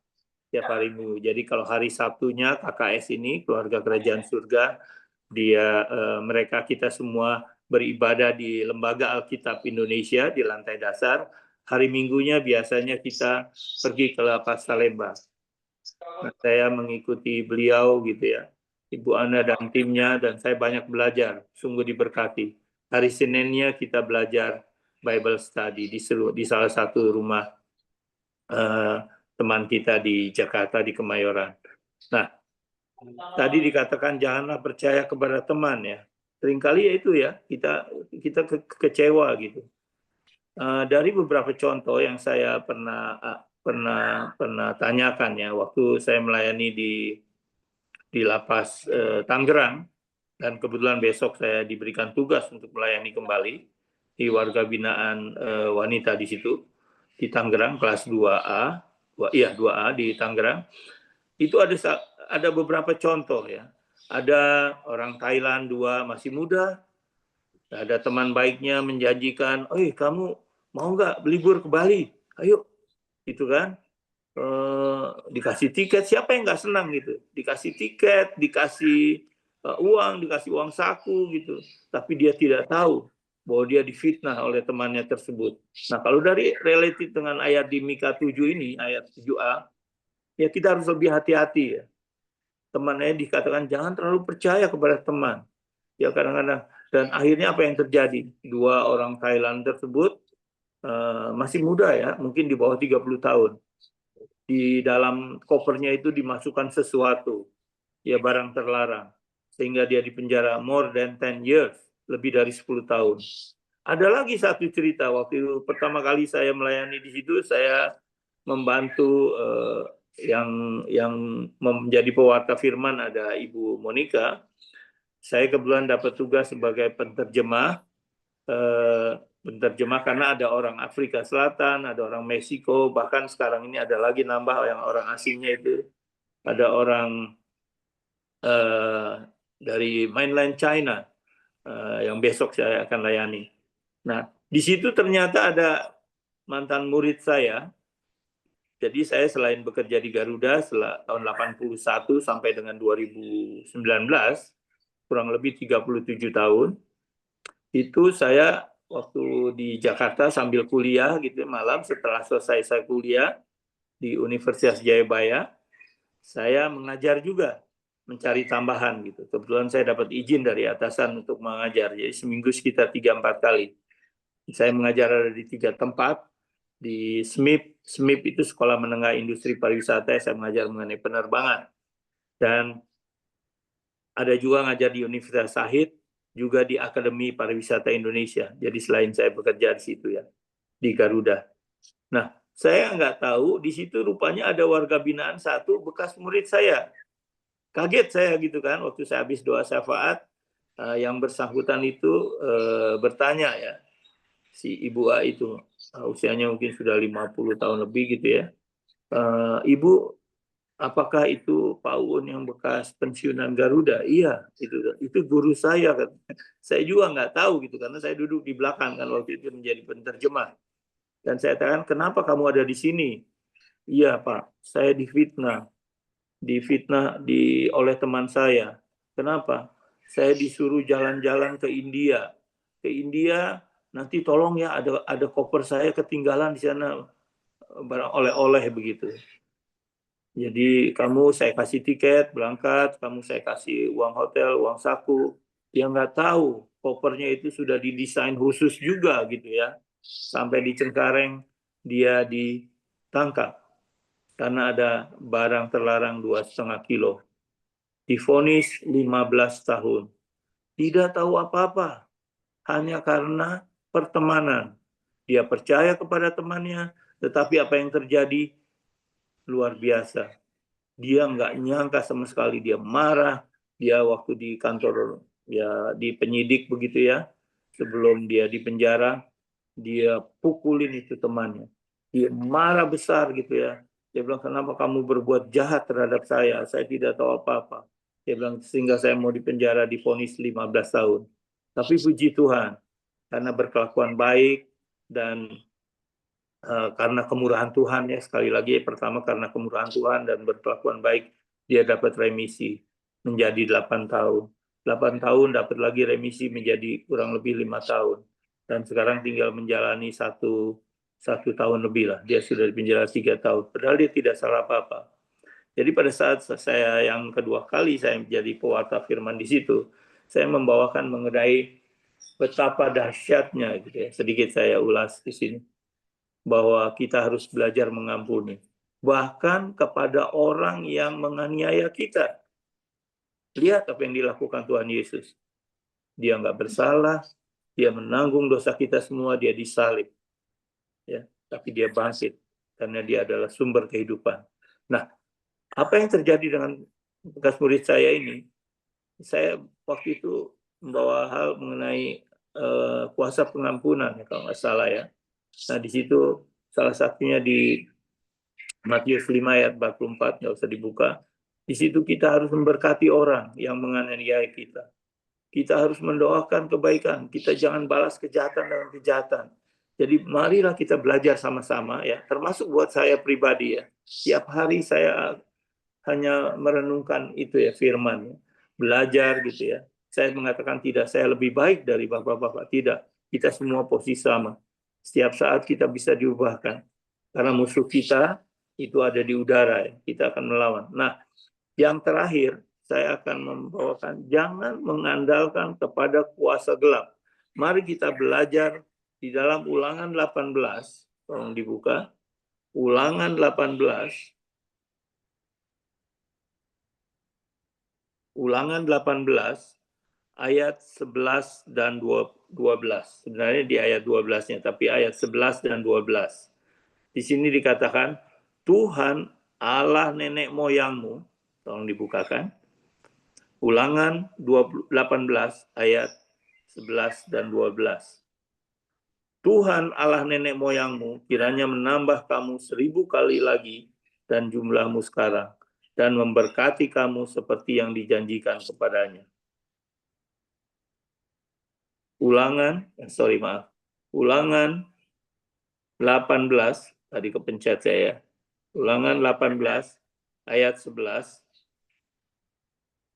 tiap hari Minggu. Jadi kalau hari Sabtunya KKS ini, Keluarga Kerajaan Surga, mereka kita semua beribadah di Lembaga Alkitab Indonesia di lantai dasar. Hari Minggunya biasanya kita pergi ke lapas Salemba. Nah, saya mengikuti beliau gitu ya, Ibu Ana dan timnya, dan saya banyak belajar, sungguh diberkati. Hari Seninnya kita belajar Bible Study di salah satu rumah teman kita di Jakarta di Kemayoran. Nah, tadi dikatakan janganlah percaya kepada teman ya. Seringkali ya itu ya, kita kecewa gitu. Dari beberapa contoh yang saya pernah tanyakan ya, waktu saya melayani di lapas Tangerang, dan kebetulan besok saya diberikan tugas untuk melayani kembali di warga binaan wanita di situ, di Tangerang kelas 2A di Tangerang. Itu ada beberapa contoh ya. Ada orang Thailand 2 masih muda, ada teman baiknya menjanjikan, kamu mau nggak libur ke Bali? Ayo, gitu kan. Dikasih tiket, siapa yang nggak senang gitu? Dikasih tiket, dikasih uang, dikasih uang saku gitu. Tapi dia tidak tahu bahwa dia difitnah oleh temannya tersebut. Nah, kalau dari related dengan ayat di Mika 7 ini, ayat 7a, ya kita harus lebih hati-hati ya. Temannya dikatakan jangan terlalu percaya kepada teman. Ya kadang-kadang, dan akhirnya apa yang terjadi? 2 orang Thailand tersebut masih muda ya, mungkin di bawah 30 tahun. Di dalam kopernya itu dimasukkan sesuatu, ya barang terlarang. Sehingga dia dipenjara more than 10 years, lebih dari 10 tahun. Ada lagi satu cerita, waktu pertama kali saya melayani di situ, saya membantu yang menjadi pewarta firman, ada Ibu Monica. Saya kebetulan dapat tugas sebagai penterjemah, karena ada orang Afrika Selatan, ada orang Meksiko, bahkan sekarang ini ada lagi nambah yang orang asingnya itu, ada orang dari mainland China yang besok saya akan layani. Nah, di situ ternyata ada mantan murid saya. Jadi saya selain bekerja di Garuda setelah tahun 81 sampai dengan 2019, kurang lebih 37 tahun, itu saya waktu di Jakarta sambil kuliah gitu malam, setelah selesai saya kuliah di Universitas Jayabaya, saya mengajar juga, mencari tambahan gitu. Kebetulan saya dapat izin dari atasan untuk mengajar, jadi seminggu sekitar 3-4 kali. Saya mengajar ada di 3 tempat, di SMIP. SMIP itu Sekolah Menengah Industri Pariwisata, saya mengajar mengenai penerbangan. Dan ada juga ngajar di Universitas Shahid, juga di Akademi Pariwisata Indonesia. Jadi selain saya bekerja di situ ya, di Garuda. Nah, saya nggak tahu, di situ rupanya ada warga binaan satu bekas murid saya. Kaget saya gitu kan, waktu saya habis doa syafaat, yang bersangkutan itu bertanya ya, si Ibu A itu, usianya mungkin sudah 50 tahun lebih gitu ya. Ibu, apakah itu Pak Uun yang bekas pensiunan Garuda? Iya, itu guru saya. Saya juga nggak tahu gitu, karena saya duduk di belakang kan waktu itu menjadi penerjemah. Dan saya tanya, kenapa kamu ada di sini? Iya Pak, saya difitnah oleh teman saya. Kenapa? Saya disuruh jalan-jalan ke India. Ke India, nanti tolong ya, ada koper saya ketinggalan di sana, barang oleh-oleh begitu. Jadi saya kasih tiket berangkat, saya kasih uang hotel, uang saku. Dia nggak tahu kopernya itu sudah didesain khusus juga gitu ya. Sampai di Cengkareng dia ditangkap karena ada barang terlarang 2,5 kilo. Divonis 15 tahun. Tidak tahu apa-apa, hanya karena pertemanan. Dia percaya kepada temannya, tetapi apa yang terjadi luar biasa. Dia nggak nyangka sama sekali, dia marah. Dia waktu di kantor, ya di penyidik begitu ya, sebelum dia di penjara, dia pukulin itu temannya. Dia marah besar gitu ya. Dia bilang, kenapa kamu berbuat jahat terhadap saya? Saya tidak tahu apa-apa. Dia bilang, sehingga saya mau dipenjara, divonis 15 tahun. Tapi puji Tuhan, karena berkelakuan baik dan karena kemurahan Tuhan ya, sekali lagi pertama karena kemurahan Tuhan dan berkelakuan baik, dia dapat remisi menjadi 8 tahun. 8 tahun dapat lagi remisi menjadi kurang lebih 5 tahun. Dan sekarang tinggal menjalani satu tahun lebih lah. Dia sudah di penjara 3 tahun. Padahal dia tidak salah apa-apa. Jadi pada saat saya yang kedua kali saya menjadi pewarta firman di situ, saya membawakan mengenai betapa dahsyatnya gitu ya. Sedikit saya ulas di sini, bahwa kita harus belajar mengampuni, bahkan kepada orang yang menganiaya kita. Lihat apa yang dilakukan Tuhan Yesus. Dia nggak bersalah, dia menanggung dosa kita semua, dia disalib, ya, tapi dia bangkit karena dia adalah sumber kehidupan. Nah, apa yang terjadi dengan bekas murid saya ini? Saya waktu itu membawa hal mengenai kuasa pengampunan, ya, kalau nggak salah ya. Nah, di situ salah satunya di Matius 5 ayat 44, nggak usah dibuka. Di situ kita harus memberkati orang yang menganiaya kita. Kita harus mendoakan kebaikan. Kita jangan balas kejahatan dengan kejahatan. Jadi marilah kita belajar sama-sama ya, termasuk buat saya pribadi ya. Tiap hari saya hanya merenungkan itu ya, firman ya. Belajar gitu ya. Saya mengatakan tidak, saya lebih baik dari bapak-bapak. Tidak, kita semua posisi sama. Setiap saat kita bisa diubahkan. Karena musuh kita itu ada di udara ya. Kita akan melawan. Nah, yang terakhir, saya akan membawakan jangan mengandalkan kepada kuasa gelap. Mari kita belajar di dalam Ulangan 18, tolong dibuka. Ulangan 18. Ulangan 18 ayat 11 dan 12. Sebenarnya di ayat 12-nya, tapi ayat 11 dan 12. Di sini dikatakan, Tuhan Allah nenek moyangmu, tolong dibukakan. Ulangan 18 ayat 11 dan 12. Tuhan Allah nenek moyangmu kiranya menambah kamu 1000 kali lagi dan jumlahmu sekarang, dan memberkati kamu seperti yang dijanjikan kepadanya. Ulangan 18, tadi kepencet saya. Ulangan 18 ayat 11.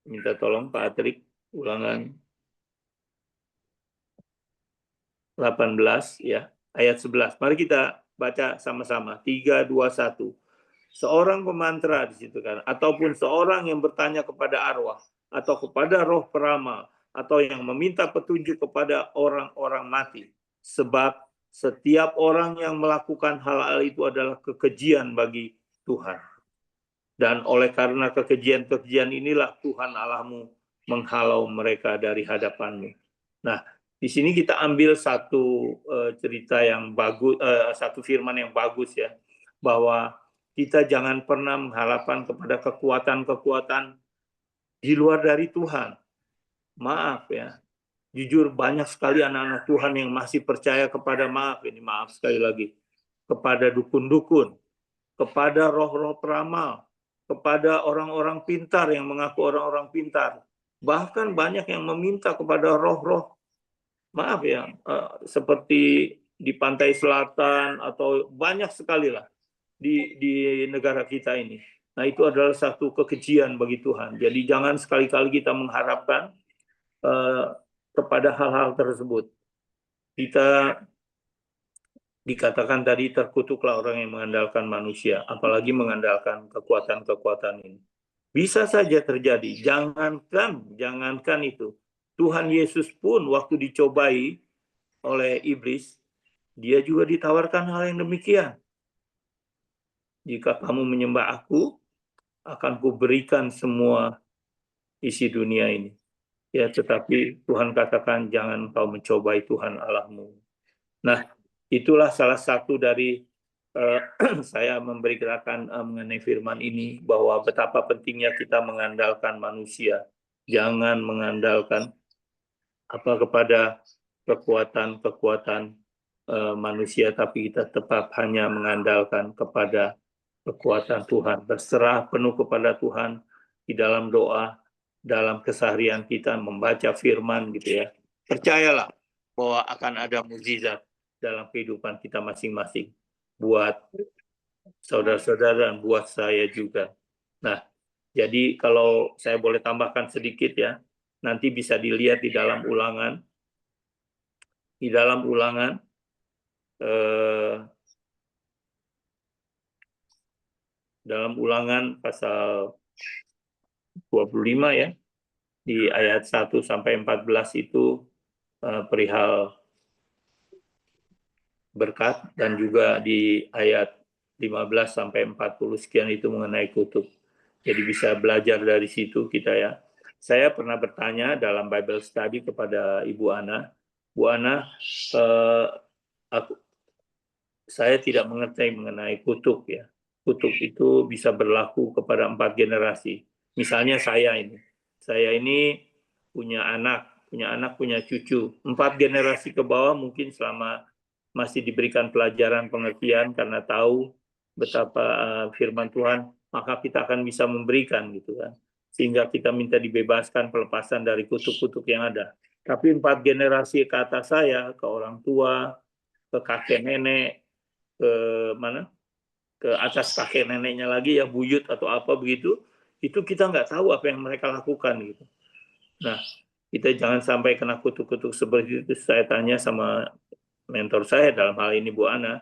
Minta tolong Pak Atrik, Ulangan 18 ya, ayat 11. Mari kita baca sama-sama. 3, 2, 1. Seorang pemantra di situ kan, ataupun seorang yang bertanya kepada arwah atau kepada roh peramal atau yang meminta petunjuk kepada orang-orang mati. Sebab setiap orang yang melakukan hal-hal itu adalah kekejian bagi Tuhan. Dan oleh karena kekejian-kekejian inilah Tuhan Allahmu menghalau mereka dari hadapanmu. Nah, di sini kita ambil satu cerita yang bagus, satu firman yang bagus ya, bahwa kita jangan pernah mengharapkan kepada kekuatan-kekuatan di luar dari Tuhan. Maaf ya, jujur banyak sekali anak-anak Tuhan yang masih percaya kepada maaf sekali lagi, kepada dukun-dukun, kepada roh-roh peramal, kepada orang-orang pintar yang mengaku orang-orang pintar. Bahkan banyak yang meminta kepada roh-roh, maaf ya, seperti di pantai selatan atau banyak sekali lah di negara kita ini. Nah, itu adalah satu kekejian bagi Tuhan. Jadi jangan sekali-kali kita mengharapkan kepada hal-hal tersebut. Kita dikatakan tadi terkutuklah orang yang mengandalkan manusia, apalagi mengandalkan kekuatan-kekuatan ini. Bisa saja terjadi, jangankan itu. Tuhan Yesus pun waktu dicobai oleh iblis, dia juga ditawarkan hal yang demikian. Jika kamu menyembah aku, akan kuberikan semua isi dunia ini. Ya, tetapi Tuhan katakan jangan kau mencobai Tuhan Allahmu. Nah, itulah salah satu dari saya memberi gerakan mengenai firman ini, bahwa betapa pentingnya kita mengandalkan manusia. Jangan mengandalkan kepada kekuatan-kekuatan manusia, tapi kita tetap hanya mengandalkan kepada kekuatan Tuhan. Berserah penuh kepada Tuhan di dalam doa, dalam keseharian kita membaca firman gitu ya. Percayalah bahwa akan ada mukjizat dalam kehidupan kita masing-masing, buat saudara-saudara dan buat saya juga. Nah, jadi kalau saya boleh tambahkan sedikit ya, nanti bisa dilihat di dalam ulangan. Di dalam ulangan pasal 25 ya, di ayat 1 sampai 14 itu perihal berkat, dan juga di ayat 15 sampai 40 sekian itu mengenai kutub. Jadi bisa belajar dari situ kita ya. Saya pernah bertanya dalam Bible study kepada Ibu Ana, Bu Ana, saya tidak mengerti mengenai kutub ya. Kutub itu bisa berlaku kepada 4 generasi. Misalnya saya ini punya anak, punya cucu. 4 generasi ke bawah mungkin selama masih diberikan pelajaran pengertian karena tahu betapa firman Tuhan maka kita akan bisa memberikan gitu kan. Sehingga kita minta dibebaskan pelepasan dari kutuk-kutuk yang ada. Tapi 4 generasi ke atas saya, ke orang tua, ke kakek nenek, ke mana? Ke atas kakek neneknya lagi ya, buyut atau apa begitu, itu kita nggak tahu apa yang mereka lakukan gitu. Nah, kita jangan sampai kena kutuk-kutuk seperti itu. Saya tanya sama mentor saya dalam hal ini Bu Ana,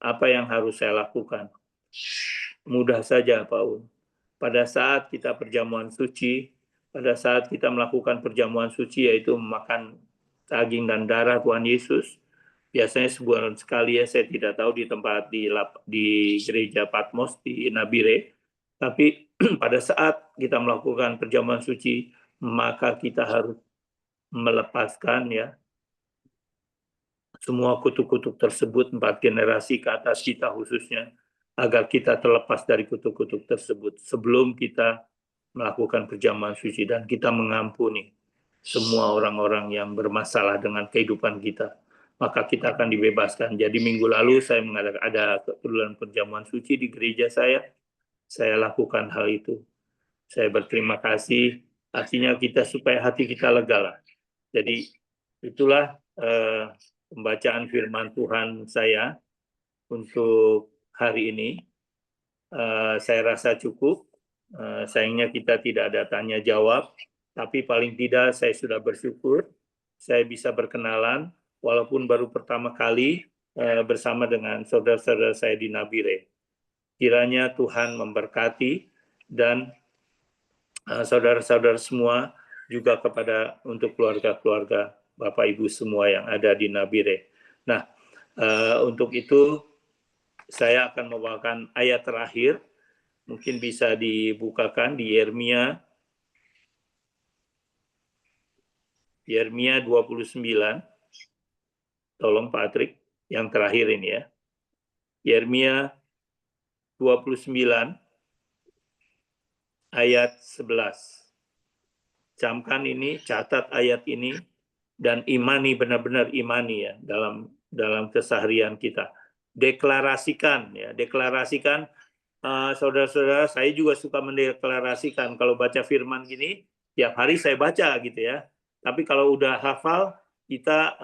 apa yang harus saya lakukan? Mudah saja Pak. Pada saat kita perjamuan suci, pada saat kita melakukan perjamuan suci yaitu memakan daging dan darah Tuhan Yesus, biasanya sebulan sekali ya, saya tidak tahu di tempat di gereja Patmos di Nabire, tapi pada saat kita melakukan perjamuan suci, maka kita harus melepaskan ya semua kutuk-kutuk tersebut 4 generasi ke atas kita khususnya, agar kita terlepas dari kutuk-kutuk tersebut sebelum kita melakukan perjamuan suci, dan kita mengampuni semua orang-orang yang bermasalah dengan kehidupan kita, maka kita akan dibebaskan. Jadi minggu lalu saya mengadakan ada keperluan perjamuan suci di gereja saya lakukan hal itu. Saya berterima kasih, artinya kita supaya hati kita lega lah. Jadi itulah pembacaan firman Tuhan saya untuk hari ini. Saya rasa cukup. Sayangnya kita tidak ada tanya jawab, tapi paling tidak saya sudah bersyukur saya bisa berkenalan walaupun baru pertama kali bersama dengan saudara-saudara saya di Nabire. Kiranya Tuhan memberkati dan saudara-saudara semua, juga kepada untuk keluarga-keluarga Bapak Ibu semua yang ada di Nabire. Nah, untuk itu saya akan membawakan ayat terakhir, mungkin bisa dibukakan di Yeremia 29. Tolong Pak Atrik, yang terakhir ini ya. Yeremia 29 ayat 11. Camkan ini, catat ayat ini, dan imani, benar-benar imani ya dalam keseharian kita. Deklarasikan ya, deklarasikan. Saudara-saudara, saya juga suka mendeklarasikan kalau baca firman gini, tiap hari saya baca gitu ya. Tapi kalau udah hafal, kita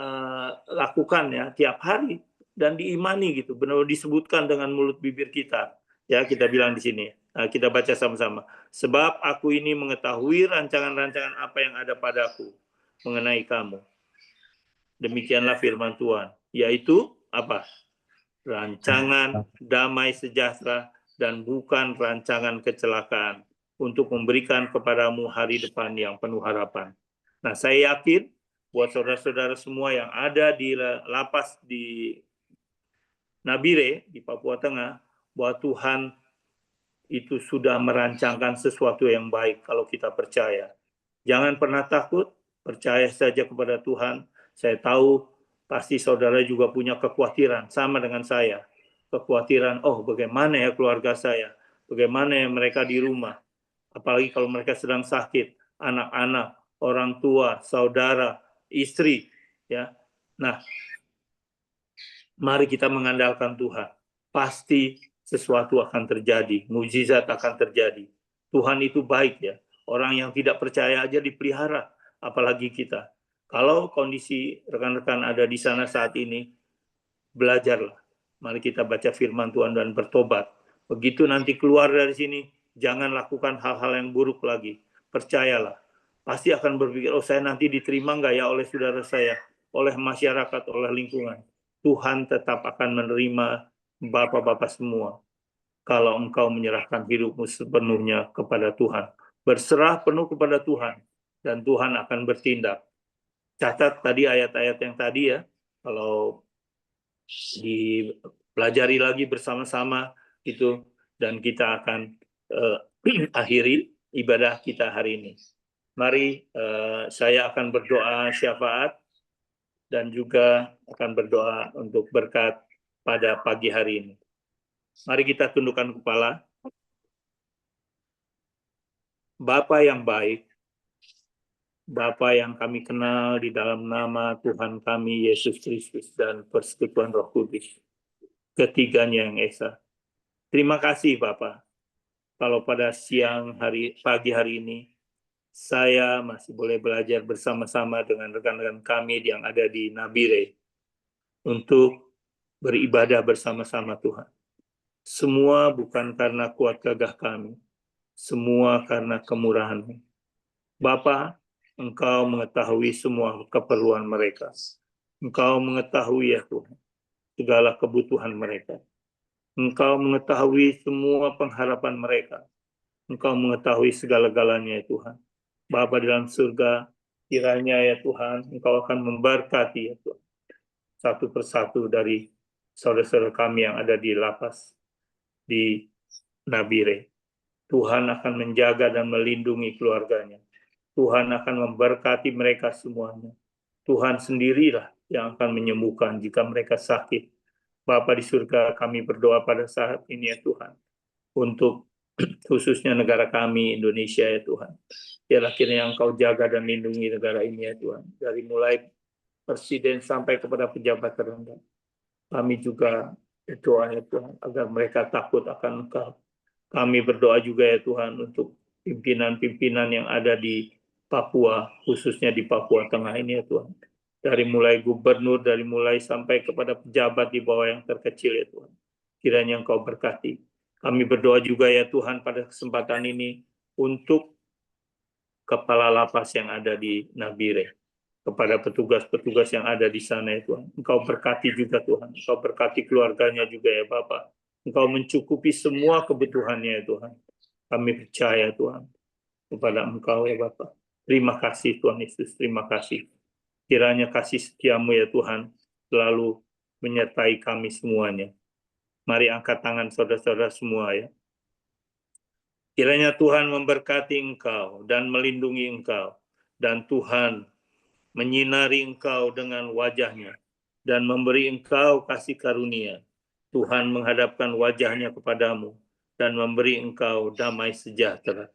lakukan ya tiap hari dan diimani gitu, benar disebutkan dengan mulut bibir kita. Ya, kita bilang di sini. Kita baca sama-sama. Sebab aku ini mengetahui rancangan-rancangan apa yang ada padaku mengenai kamu. Demikianlah firman Tuhan, yaitu apa? Rancangan damai sejahtera dan bukan rancangan kecelakaan, untuk memberikan kepadamu hari depan yang penuh harapan. Nah, saya yakin buat saudara-saudara semua yang ada di lapas di Nabire, di Papua Tengah, bahwa Tuhan itu sudah merancangkan sesuatu yang baik kalau kita percaya. Jangan pernah takut, percaya saja kepada Tuhan. Saya tahu pasti saudara juga punya kekhawatiran, sama dengan saya. Kekhawatiran, oh bagaimana ya keluarga saya, bagaimana ya mereka di rumah. Apalagi kalau mereka sedang sakit, anak-anak, orang tua, saudara, istri. Ya. Nah, mari kita mengandalkan Tuhan. Pasti sesuatu akan terjadi, mukjizat akan terjadi. Tuhan itu baik ya. Orang yang tidak percaya aja dipelihara, apalagi kita. Kalau kondisi rekan-rekan ada di sana saat ini, belajarlah. Mari kita baca firman Tuhan dan bertobat. Begitu nanti keluar dari sini, jangan lakukan hal-hal yang buruk lagi. Percayalah. Pasti akan berpikir, oh saya nanti diterima nggak ya oleh saudara saya, oleh masyarakat, oleh lingkungan. Tuhan tetap akan menerima bapak-bapak semua kalau engkau menyerahkan hidupmu sepenuhnya kepada Tuhan. Berserah penuh kepada Tuhan, dan Tuhan akan bertindak. Catat tadi ayat-ayat yang tadi ya, kalau dipelajari lagi bersama-sama itu, dan kita akan akhiri ibadah kita hari ini. Mari saya akan berdoa syafaat dan juga akan berdoa untuk berkat pada pagi hari ini. Mari kita tundukkan kepala. Bapa yang baik, Bapa yang kami kenal di dalam nama Tuhan kami Yesus Kristus dan persekutuan Roh Kudus, ketiganya yang esa. Terima kasih Bapa. kalau pada pagi hari ini saya masih boleh belajar bersama-sama dengan rekan-rekan kami yang ada di Nabire untuk beribadah bersama-sama Tuhan. Semua bukan karena kuat gagah kami, semua karena kemurahan-Mu. Bapa, Engkau mengetahui semua keperluan mereka. Engkau mengetahui ya Tuhan, segala kebutuhan mereka. Engkau mengetahui semua pengharapan mereka. Engkau mengetahui segala-galanya ya Tuhan. Bapa dalam surga, kiranya ya Tuhan, Engkau akan memberkati ya Tuhan, satu persatu dari saudara-saudara kami yang ada di lapas di Nabire. Tuhan akan menjaga dan melindungi keluarganya. Tuhan akan memberkati mereka semuanya. Tuhan sendirilah yang akan menyembuhkan jika mereka sakit. Bapa di surga, kami berdoa pada saat ini ya Tuhan, untuk khususnya negara kami, Indonesia ya Tuhan. Biarlah kiranya Engkau jaga dan lindungi negara ini ya Tuhan. Dari mulai presiden sampai kepada pejabat terendah. Kami juga berdoa ya Tuhan, agar mereka takut akan Engkau. Kami berdoa juga ya Tuhan untuk pimpinan-pimpinan yang ada di Papua, khususnya di Papua Tengah ini ya Tuhan. Dari mulai gubernur, dari mulai sampai kepada pejabat di bawah yang terkecil ya Tuhan. Kiranya Engkau berkati. Kami berdoa juga ya Tuhan pada kesempatan ini untuk kepala lapas yang ada di Nabire. Kepada petugas-petugas yang ada di sana ya Tuhan. Engkau berkati juga Tuhan. Engkau berkati keluarganya juga ya Bapak. Engkau mencukupi semua kebutuhannya ya Tuhan. Kami percaya Tuhan kepada Engkau ya Bapak. Terima kasih Tuhan Yesus, terima kasih. Kiranya kasih setiamu ya Tuhan selalu menyertai kami semuanya. Mari angkat tangan saudara-saudara semua ya. Kiranya Tuhan memberkati engkau dan melindungi engkau. Dan Tuhan menyinari engkau dengan wajahnya dan memberi engkau kasih karunia. Tuhan menghadapkan wajahnya kepadamu dan memberi engkau damai sejahtera.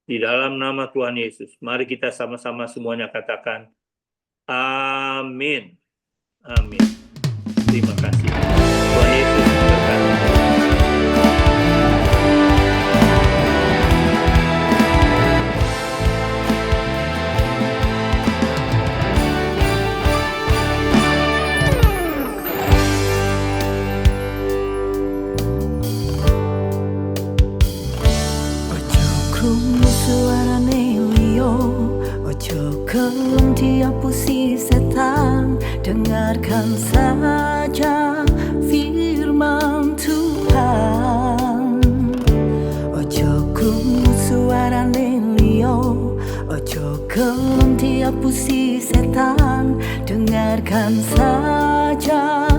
Di dalam nama Tuhan Yesus, mari kita sama-sama semuanya katakan, amin. Amin. Terima kasih. Tuhan Yesus memberkati. Kelum tiap puisi setan, dengarkan saja firman Tuhan. Ojo krungu suarane liya, ojo kelum tiap puisi setan, dengarkan saja